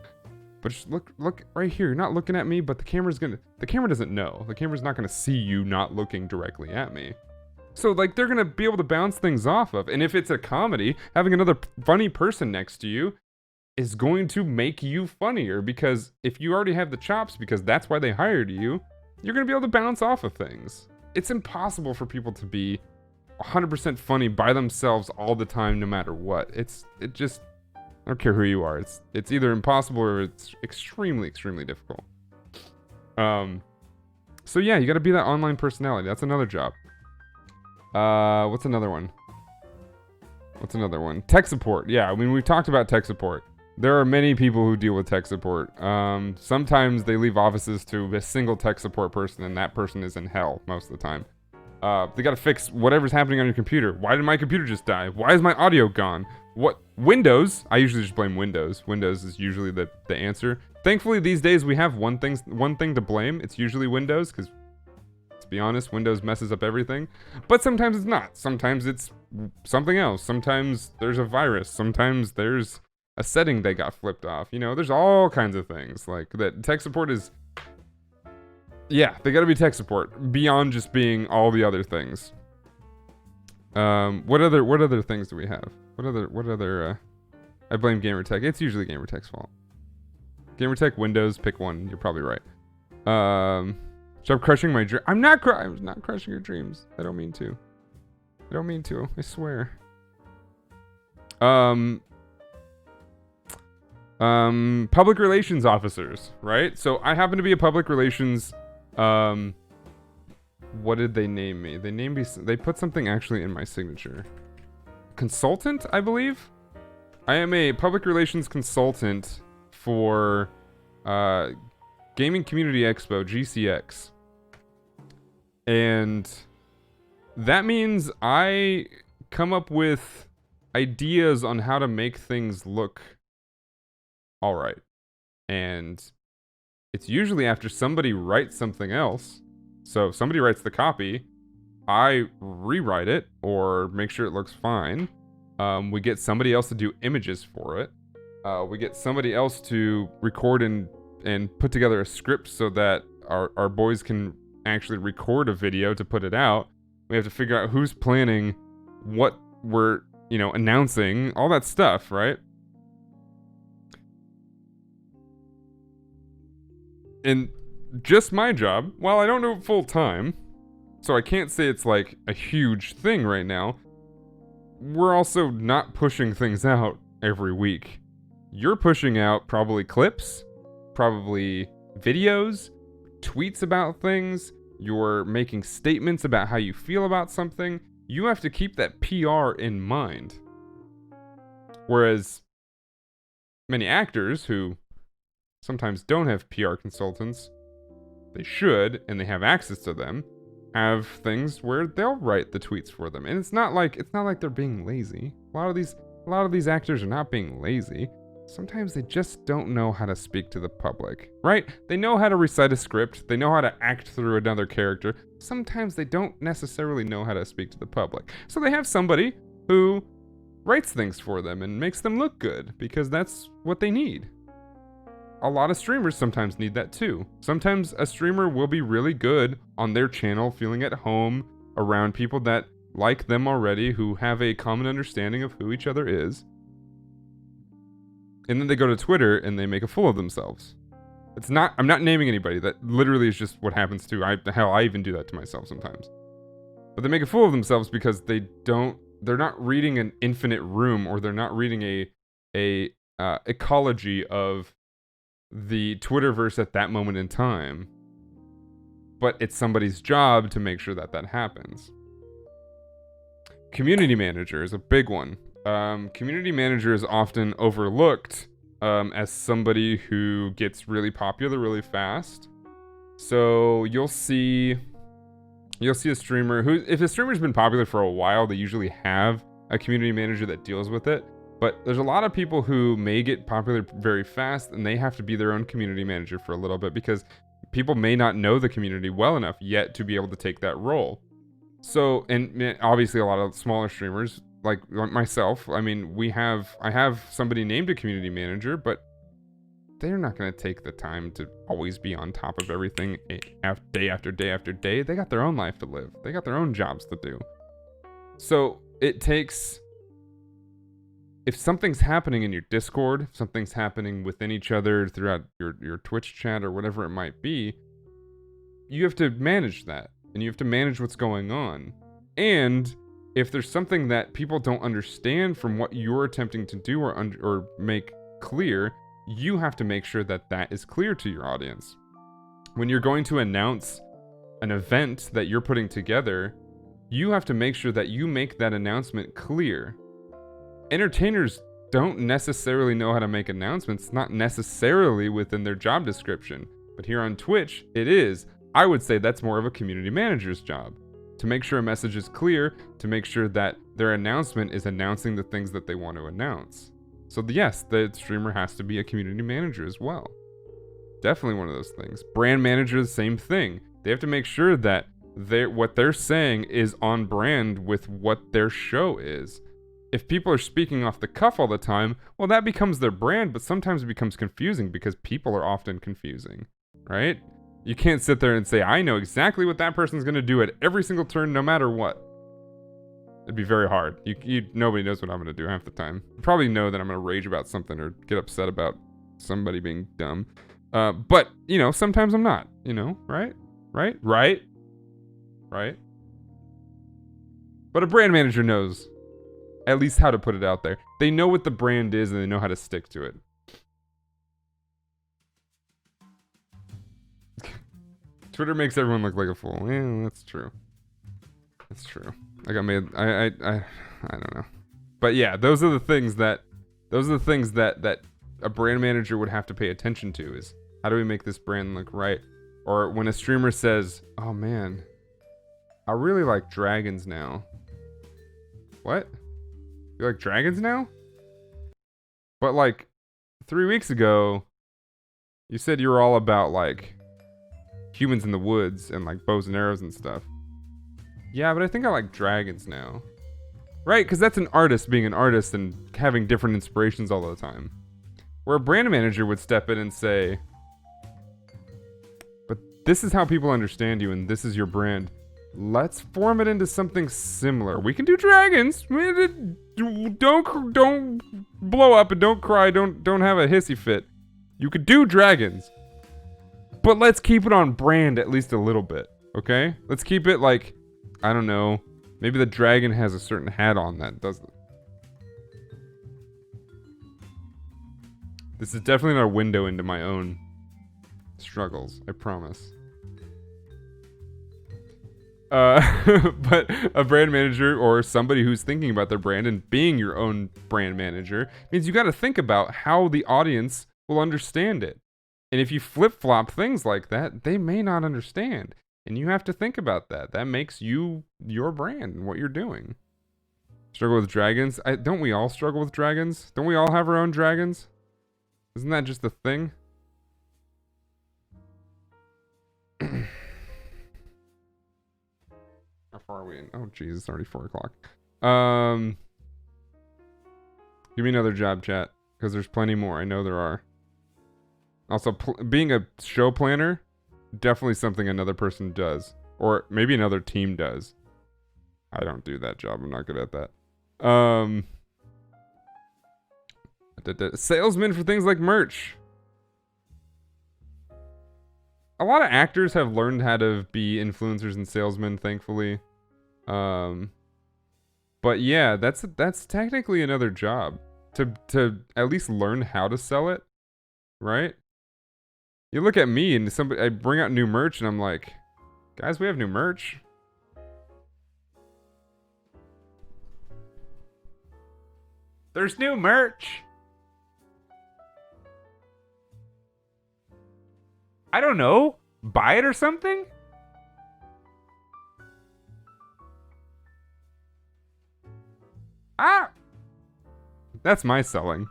But just look right here. You're not looking at me, but the camera doesn't know. The camera's not going to see you not looking directly at me. So, like, they're going to be able to bounce things off of. And if it's a comedy, having another funny person next to you is going to make you funnier, because if you already have the chops, because that's why they hired you, you're going to be able to bounce off of things. It's impossible for people to be 100% funny by themselves all the time, no matter what. I don't care who you are. It's either impossible or it's extremely, extremely difficult. So yeah, you got to be that online personality. That's another job. What's another one? Tech support. Yeah, I mean, we've talked about tech support. There are many people who deal with tech support. Sometimes they leave offices to a single tech support person, and that person is in hell most of the time. They gotta fix whatever's happening on your computer. Why did my computer just die? Why is my audio gone? What? Windows? I usually just blame Windows. Windows is usually the answer. Thankfully, these days we have one thing to blame. It's usually Windows, because, to be honest, Windows messes up everything. But sometimes it's not. Sometimes it's something else. Sometimes there's a virus. Sometimes there's a setting they got flipped off. You know, there's all kinds of things. Like, that tech support is... Yeah, they gotta be tech support beyond just being all the other things. What other things do we have? What other I blame Gamertech. It's usually Gamertech's fault. Gamertech, Windows, pick one. You're probably right. So I'm crushing my dream. I'm not crushing your dreams. I don't mean to. I swear. Public relations officers, right? So I happen to be a public relations what did they name me? They put something actually in my signature. Consultant, I believe? I am a public relations consultant for Gaming Community Expo, GCX. And that means I come up with ideas on how to make things look alright. And it's usually after somebody writes something else. So if somebody writes the copy, I rewrite it or make sure it looks fine. We get somebody else to do images for it. We get somebody else to record and put together a script so that our boys can actually record a video to put it out. We have to figure out who's planning what we're, announcing, all that stuff, right? And just my job, while I don't do it full time, so I can't say it's like a huge thing right now, we're also not pushing things out every week. You're pushing out probably clips, probably videos, tweets about things, you're making statements about how you feel about something. You have to keep that PR in mind. Whereas many actors who sometimes don't have PR consultants, they should, and they have access to them, have things where they'll write the tweets for them. And it's not like they're being lazy. A lot of these actors are not being lazy. Sometimes they just don't know how to speak to the public, right? They know how to recite a script. They know how to act through another character. Sometimes they don't necessarily know how to speak to the public. So they have somebody who writes things for them and makes them look good because that's what they need. A lot of streamers sometimes need that too. Sometimes a streamer will be really good on their channel, feeling at home around people that like them already, who have a common understanding of who each other is. And then they go to Twitter and they make a fool of themselves. I'm not naming anybody. That literally is just what happens to. I even do that to myself sometimes. But they make a fool of themselves because they're not reading an infinite room, or they're not reading a ecology of the Twitterverse at that moment in time. But it's somebody's job to make sure that happens. Community manager is a big one. Community manager is often overlooked as somebody who gets really popular really fast. So you'll see a streamer if a streamer's been popular for a while, they usually have a community manager that deals with it. But there's a lot of people who may get popular very fast, and they have to be their own community manager for a little bit because people may not know the community well enough yet to be able to take that role. So, and obviously a lot of smaller streamers, like myself, I mean, I have somebody named a community manager, but they're not going to take the time to always be on top of everything day after day after day. They got their own life to live. They got their own jobs to do. So it takes... If something's happening in your Discord, if something's happening within each other throughout your Twitch chat or whatever it might be, you have to manage that. And you have to manage what's going on. And if there's something that people don't understand from what you're attempting to do or make clear, you have to make sure that is clear to your audience. When you're going to announce an event that you're putting together, you have to make sure that you make that announcement clear. Entertainers don't necessarily know how to make announcements. It's not necessarily within their job description. But here on Twitch, it is. I would say that's more of a community manager's job. To make sure a message is clear, to make sure that their announcement is announcing the things that they want to announce. So yes, the streamer has to be a community manager as well. Definitely one of those things. Brand manager, the same thing. They have to make sure that what they're saying is on brand with what their show is. If people are speaking off the cuff all the time, well, that becomes their brand, but sometimes it becomes confusing because people are often confusing, right? You can't sit there and say, I know exactly what that person's going to do at every single turn, no matter what. It'd be very hard. Nobody knows what I'm going to do half the time. You probably know that I'm going to rage about something or get upset about somebody being dumb. But, sometimes I'm not, right? Right? But a brand manager knows at least how to put it out there. They know what the brand is and they know how to stick to it. Twitter makes everyone look like a fool. Yeah, that's true. That's true. I don't know. But yeah, those are the things that a brand manager would have to pay attention to is how do we make this brand look right? Or when a streamer says, oh man, I really like dragons now. What? You like dragons now? But like 3 weeks ago, you said you were all about like humans in the woods and like bows and arrows and stuff. Yeah, but I think I like dragons now. Right, because that's an artist being an artist and having different inspirations all the time. Where a brand manager would step in and say, but this is how people understand you and this is your brand. Let's form it into something similar. We can do dragons. Don't blow up and don't cry. Don't have a hissy fit. You could do dragons. But let's keep it on brand at least a little bit, okay? Let's keep it like, I don't know, maybe the dragon has a certain hat on that does it. This is definitely not a window into my own struggles, I promise. But a brand manager or somebody who's thinking about their brand and being your own brand manager means you got to think about how the audience will understand it. And if you flip-flop things like that, they may not understand. And you have to think about that. That makes you your brand and what you're doing. Struggle with dragons? Don't we all struggle with dragons? Don't we all have our own dragons? Isn't that just the thing? How far are we in? Oh, jeez, it's already 4 o'clock. Give me another job, chat. Because there's plenty more. I know there are. Also, being a show planner, definitely something another person does. Or maybe another team does. I don't do that job. I'm not good at that. Salesman for things like merch. A lot of actors have learned how to be influencers and salesmen, thankfully. But yeah, that's technically another job. To at least learn how to sell it, right? You look at me and I bring out new merch and I'm like, guys, we have new merch. There's new merch. I don't know. Buy it or something? Ah! That's my selling.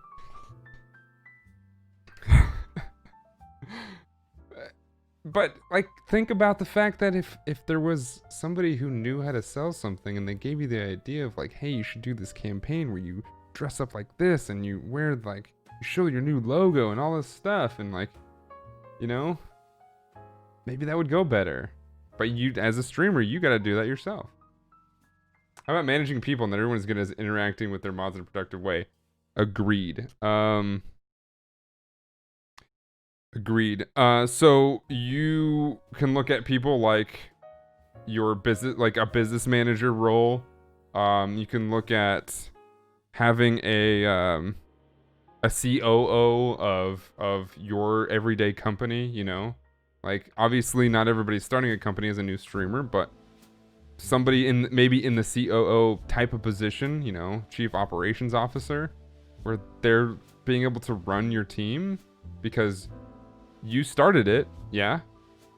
But, like, think about the fact that if there was somebody who knew how to sell something and they gave you the idea of, like, hey, you should do this campaign where you dress up like this and you wear, like, you show your new logo and all this stuff and, like, you know, maybe that would go better. But you, as a streamer, you gotta do that yourself. How about managing people and that everyone's good at interacting with their mods in a productive way? Agreed. Agreed. So you can look at people like your business, like a business manager role. You can look at having a COO of your everyday company, you know? Like, obviously not everybody's starting a company as a new streamer, but somebody maybe in the COO type of position, you know, chief operations officer. where they're being able to run your team because you started it, yeah.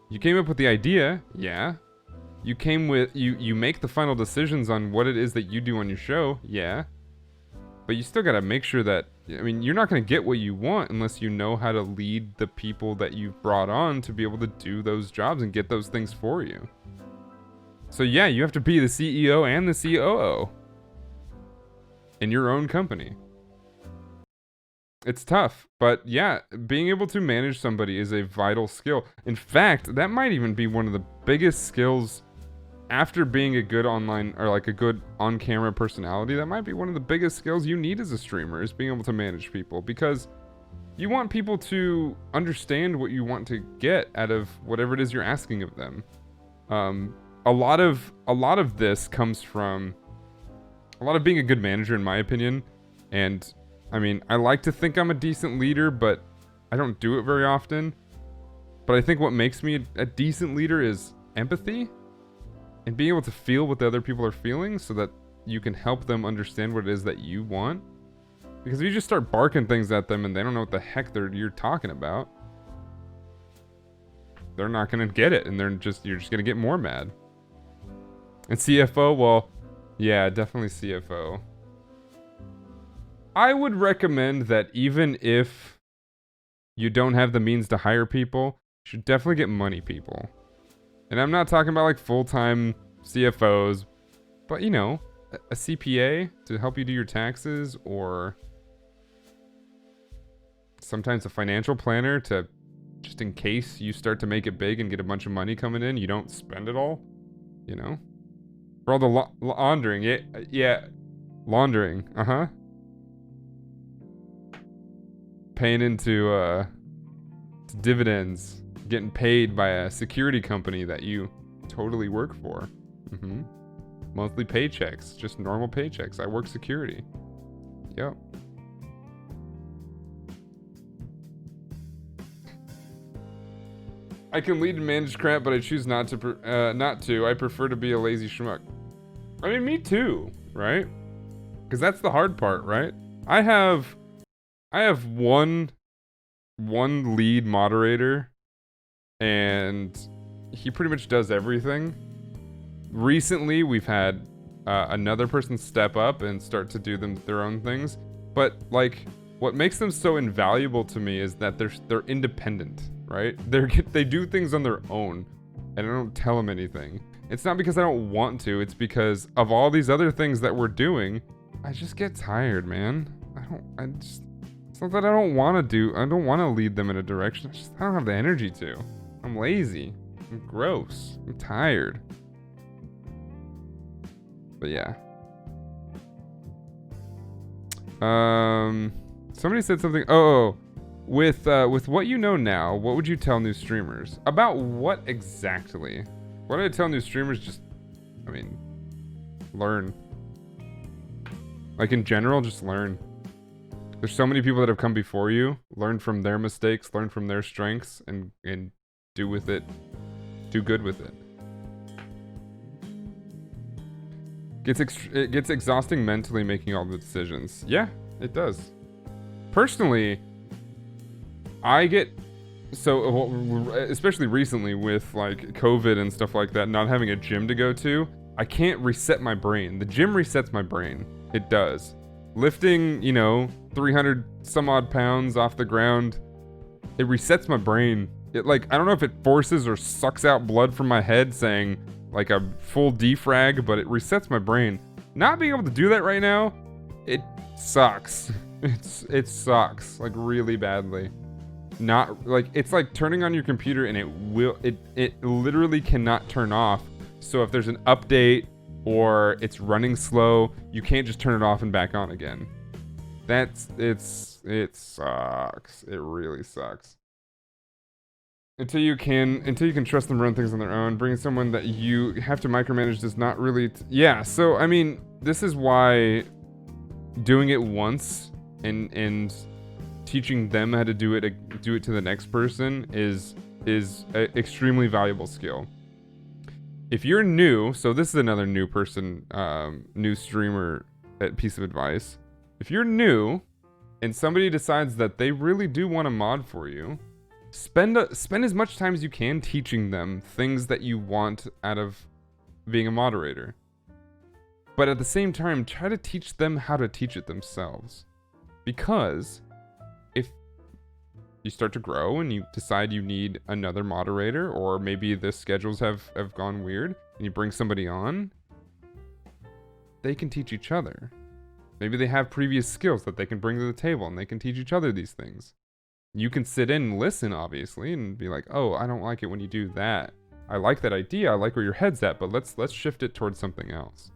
You came up with the idea, yeah. You make the final decisions on what it is that you do on your show, yeah. But you still gotta make sure that, I mean, you're not gonna get what you want unless you know how to lead the people that you've brought on to be able to do those jobs and get those things for you. So yeah, you have to be the CEO and the COO in your own company. It's tough, but yeah, being able to manage somebody is a vital skill. In fact, that might even be one of the biggest skills after being a good online or like a good on-camera personality. That might be one of the biggest skills you need as a streamer, is being able to manage people, because you want people to understand what you want to get out of whatever it is you're asking of them. A lot of this comes from a lot of being a good manager, in my opinion. And I mean, I like to think I'm a decent leader, but I don't do it very often. But I think what makes me a decent leader is empathy and being able to feel what the other people are feeling so that you can help them understand what it is that you want. Because if you just start barking things at them and they don't know what the heck you're talking about, they're not going to get it, and you're just going to get more mad. And CFO, well, yeah, definitely CFO. I would recommend that even if you don't have the means to hire people, you should definitely get money people. And I'm not talking about like full-time CFOs, but you know, a CPA to help you do your taxes, or sometimes a financial planner to, just in case you start to make it big and get a bunch of money coming in, you don't spend it all, you know? For all the laundering, yeah, laundering, paying into dividends, getting paid by a security company that you totally work for. Monthly paychecks, just normal paychecks. I work security. Yep. I can lead and manage crap, but I choose not to. I prefer to be a lazy schmuck. I mean, me too, right? Because that's the hard part, right? I have one lead moderator, and he pretty much does everything. Recently, we've had another person step up and start to do their own things. But like, what makes them so invaluable to me is that they're independent, right? They do things on their own, and I don't tell them anything. It's not because I don't want to. It's because of all these other things that we're doing. I just get tired, man. It's not that I don't want to do. I don't want to lead them in a direction. I don't have the energy to. I'm lazy. I'm gross. I'm tired. But yeah. Somebody said something. With what you know now, what would you tell new streamers? About what exactly? What do I tell new streamers? Just, I mean, learn. Like in general, just learn. There's so many people that have come before you. Learn from their mistakes, learn from their strengths, and do with it. Do good with it. It gets exhausting mentally making all the decisions. Yeah, it does. Personally, I get especially recently with like COVID and stuff like that, not having a gym to go to, I can't reset my brain. The gym resets my brain. It does. Lifting, 300 some odd pounds off the ground, it resets my brain. It like, I don't know if it forces or sucks out blood from my head saying like a full defrag, but it resets my brain. Not being able to do that right now, it sucks. It sucks like really badly. Not like, it's like turning on your computer and it literally cannot turn off. So if there's an update or it's running slow, you can't just turn it off and back on again. It sucks. It really sucks. Until you can trust them to run things on their own, bringing someone that you have to micromanage does not really yeah, so I mean, this is why doing it once and teaching them how to do it to the next person is an extremely valuable skill. If you're new, so this is another new person, new streamer piece of advice. If you're new, and somebody decides that they really do want to mod for you, spend as much time as you can teaching them things that you want out of being a moderator. But at the same time, try to teach them how to teach it themselves. Because if you start to grow and you decide you need another moderator, or maybe the schedules have gone weird, and you bring somebody on, they can teach each other. Maybe they have previous skills that they can bring to the table, and they can teach each other these things. You can sit in and listen, obviously, and be like, oh, I don't like it when you do that. I like that idea, I like where your head's at, but let's shift it towards something else.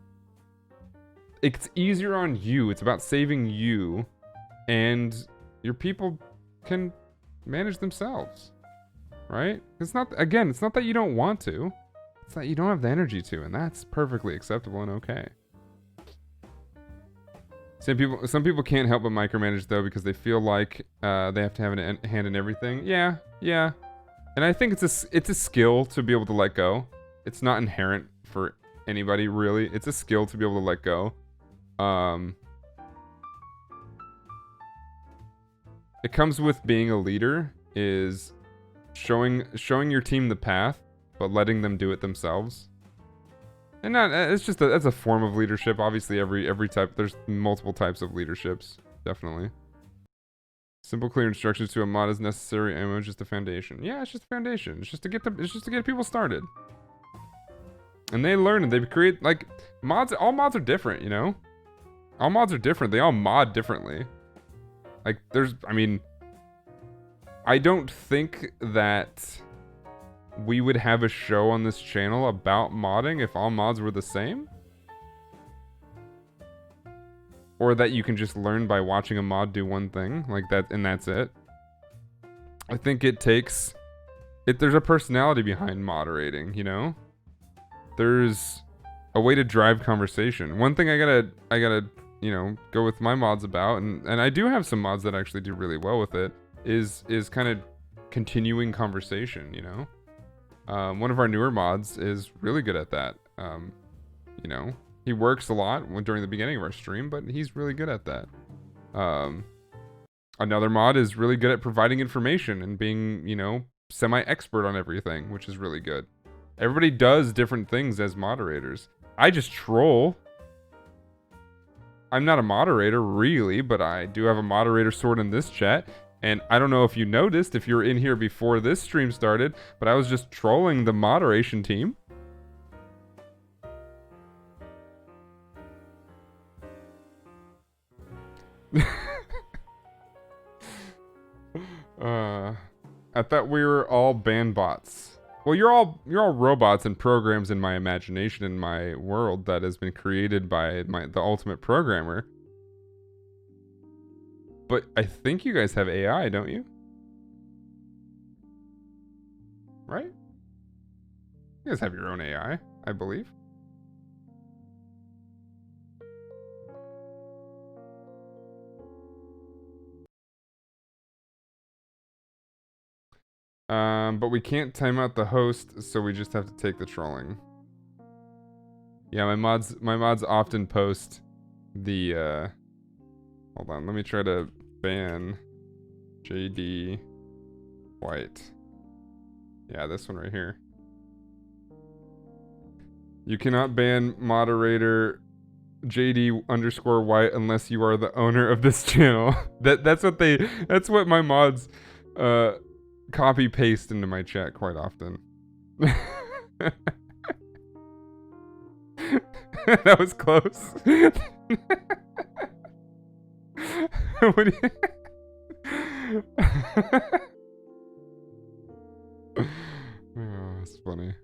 It's easier on you, it's about saving you, and your people can manage themselves, right? It's not that you don't want to, it's that you don't have the energy to, and that's perfectly acceptable and okay. Some people can't help but micromanage though, because they feel like they have to have a hand in everything. Yeah, and I think it's a skill to be able to let go. It's not inherent for anybody really. It's a skill to be able to let go. It comes with being a leader, is showing your team the path, but letting them do it themselves. And that's a form of leadership. Obviously, every type, there's multiple types of leaderships, definitely. Simple, clear instructions to a mod is necessary. Ammo is just a foundation. Yeah, it's just a foundation. It's just to get people started. And they learn and they create, like, mods. All mods are different, you know. All mods are different. They all mod differently. Like, I don't think that we would have a show on this channel about modding if all mods were the same. Or that you can just learn by watching a mod do one thing, like that, and that's it. I think there's a personality behind moderating, you know? There's a way to drive conversation. One thing I gotta, you know, go with my mods about, and I do have some mods that actually do really well with it, is kind of continuing conversation, you know? One of our newer mods is really good at that. You know, he works a lot during the beginning of our stream, but he's really good at that. Another mod is really good at providing information and being, you know, semi-expert on everything, which is really good. Everybody does different things as moderators. I just troll. I'm not a moderator, really, but I do have a moderator sword in this chat. And I don't know if you noticed, if you were in here before this stream started, but I was just trolling the moderation team. I thought we were all band bots. Well, you're all robots and programs in my imagination, in my world that has been created by the ultimate programmer. But I think you guys have AI, don't you? Right? You guys have your own AI, I believe. But we can't time out the host, so we just have to take the trolling. Yeah, my mods often post the, hold on, let me try to ban JD White. Yeah, this one right here. You cannot ban moderator JD_White unless you are the owner of this channel. That's what my mods copy paste into my chat quite often. That was close. What do you... Oh, that's funny.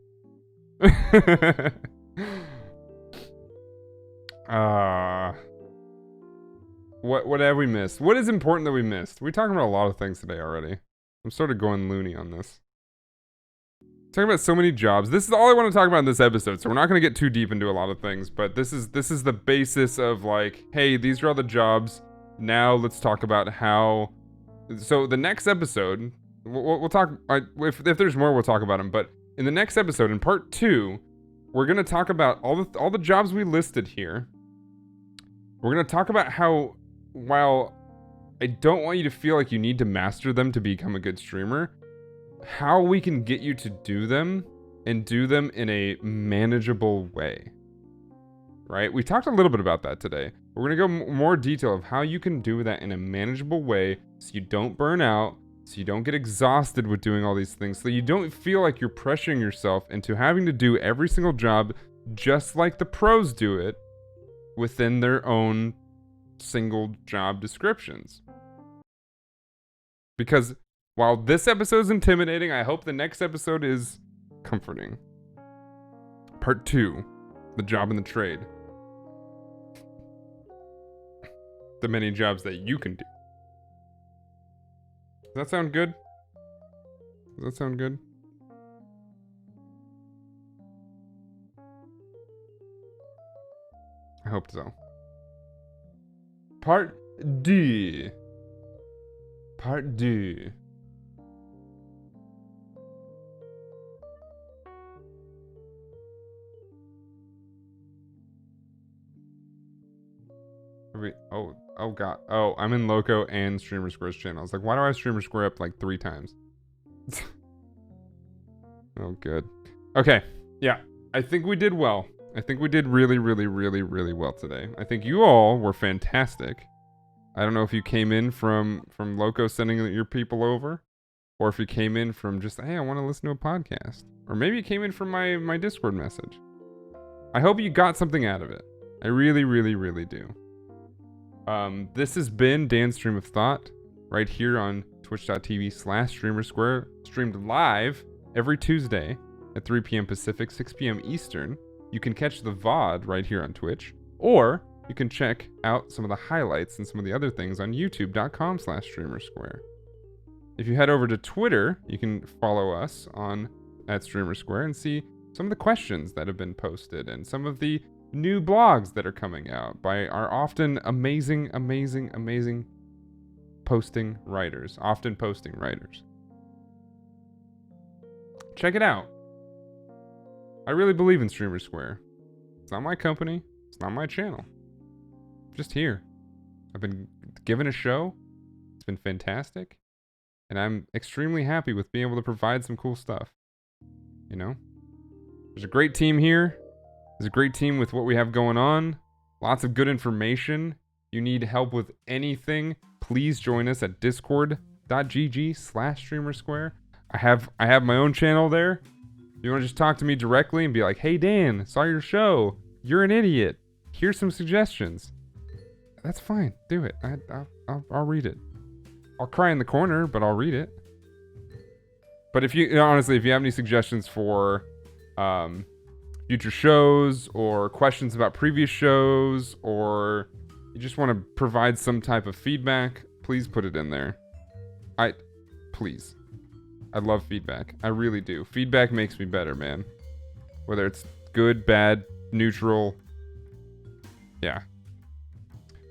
What have we missed? What is important that we missed? We're talking about a lot of things today already. I'm sort of going loony on this. Talking about so many jobs. This is all I want to talk about in this episode, so we're not going to get too deep into a lot of things, but this is the basis of, like, hey, these are all the jobs. Now let's talk about how... So the next episode, we'll talk... If there's more, we'll talk about them, but in the next episode, in part 2, we're going to talk about all the jobs we listed here. We're going to talk about how, while I don't want you to feel like you need to master them to become a good streamer. How we can get you to do them and do them in a manageable way. Right? We talked a little bit about that today. We're going to go more detail of how you can do that in a manageable way so you don't burn out, so you don't get exhausted with doing all these things, so you don't feel like you're pressuring yourself into having to do every single job just like the pros do it within their own single job descriptions. Because while this episode is intimidating, I hope the next episode is comforting. Part 2, the job and the trade. The many jobs that you can do. Does that sound good? Does that sound good? I hope so. Part D. Part D. Oh god. Oh, I'm in Loco and StreamerSquare's channel. I was like, why do I have StreamerSquare up like 3 times? Oh, good. Okay. Yeah. I think we did well. I think we did really, really, really, really well today. I think you all were fantastic. I don't know if you came in from Loco sending your people over, or if you came in from just, hey, I want to listen to a podcast. Or maybe you came in from my Discord message. I hope you got something out of it. I really, really, really do. This has been Dan's Stream of Thought, right here on twitch.tv/StreamerSquare, streamed live every Tuesday at 3 p.m. Pacific, 6 p.m. Eastern. You can catch the VOD right here on Twitch, or you can check out some of the highlights and some of the other things on youtube.com/StreamerSquare. If you head over to Twitter, you can follow us at StreamerSquare and see some of the questions that have been posted and some of the new blogs that are coming out by our often amazing posting writers. Check it out. I really believe in StreamerSquare. It's not my company. It's not my channel. I'm just here. I've been given a show. It's been fantastic. And I'm extremely happy with being able to provide some cool stuff. You know? There's a great team here. There's a great team with what we have going on. Lots of good information. You need help with anything, please join us at discord.gg/StreamerSquare. I have my own channel there. You want to just talk to me directly and be like, hey Dan, saw your show. You're an idiot. Here's some suggestions. That's fine. Do it. I'll read it. I'll cry in the corner, but I'll read it. But if you honestly, if you have any suggestions for future shows or questions about previous shows, or you just want to provide some type of feedback, please put it in there. Please. I love feedback. I really do. Feedback makes me better, man. Whether it's good, bad, neutral. Yeah.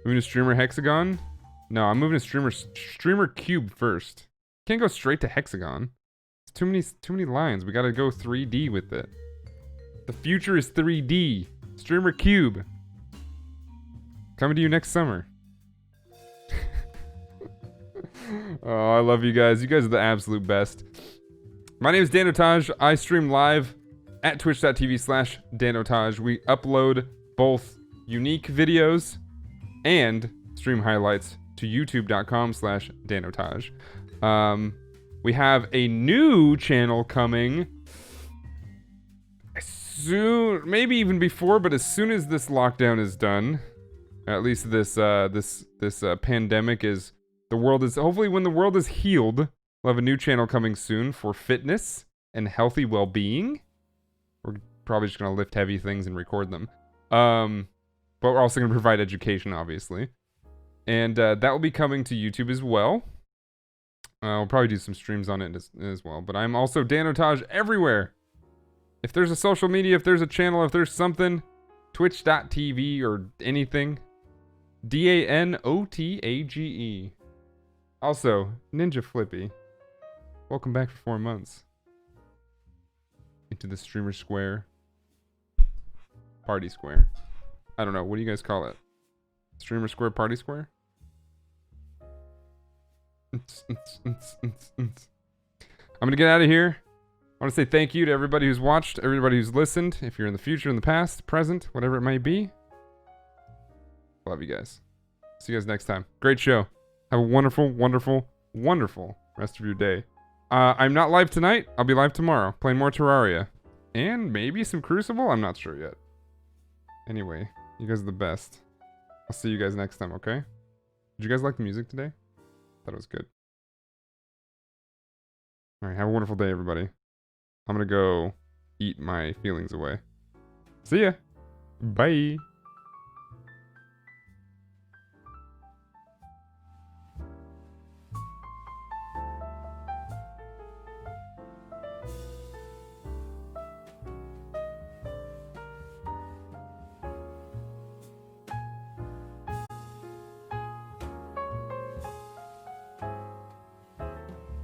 Moving to Streamer Hexagon? No, I'm moving to Streamer Cube first. Can't go straight to Hexagon. It's too many lines. We gotta go 3D with it. The future is 3D. Streamer Cube. Coming to you next summer. Oh, I love you guys. You guys are the absolute best. My name is Dan Otage. I stream live at twitch.tv/DanOtage. We upload both unique videos and stream highlights to youtube.com/DanOtage. We have a new channel coming soon, maybe even before, but as soon as this lockdown is done, at least this pandemic is, hopefully when the world is healed, we'll have a new channel coming soon for fitness and healthy well-being. We're probably just going to lift heavy things and record them. But we're also going to provide education, obviously. And that will be coming to YouTube as well. We'll probably do some streams on it as well. But I'm also Dan Otage everywhere. If there's a social media, if there's a channel, if there's something, twitch.tv or anything, DANOTAGE. Also, Ninja Flippy, welcome back for 4 months into the Streamer Square Party Square. I don't know, what do you guys call it? Streamer Square Party Square? I'm gonna get out of here. I want to say thank you to everybody who's watched, everybody who's listened. If you're in the future, in the past, present, whatever it might be. Love you guys. See you guys next time. Great show. Have a wonderful, wonderful, wonderful rest of your day. I'm not live tonight. I'll be live tomorrow, playing more Terraria. And maybe some Crucible? I'm not sure yet. Anyway, you guys are the best. I'll see you guys next time, okay? Did you guys like the music today? Thought it was good. Alright, have a wonderful day, everybody. I'm gonna go eat my feelings away. See ya. Bye.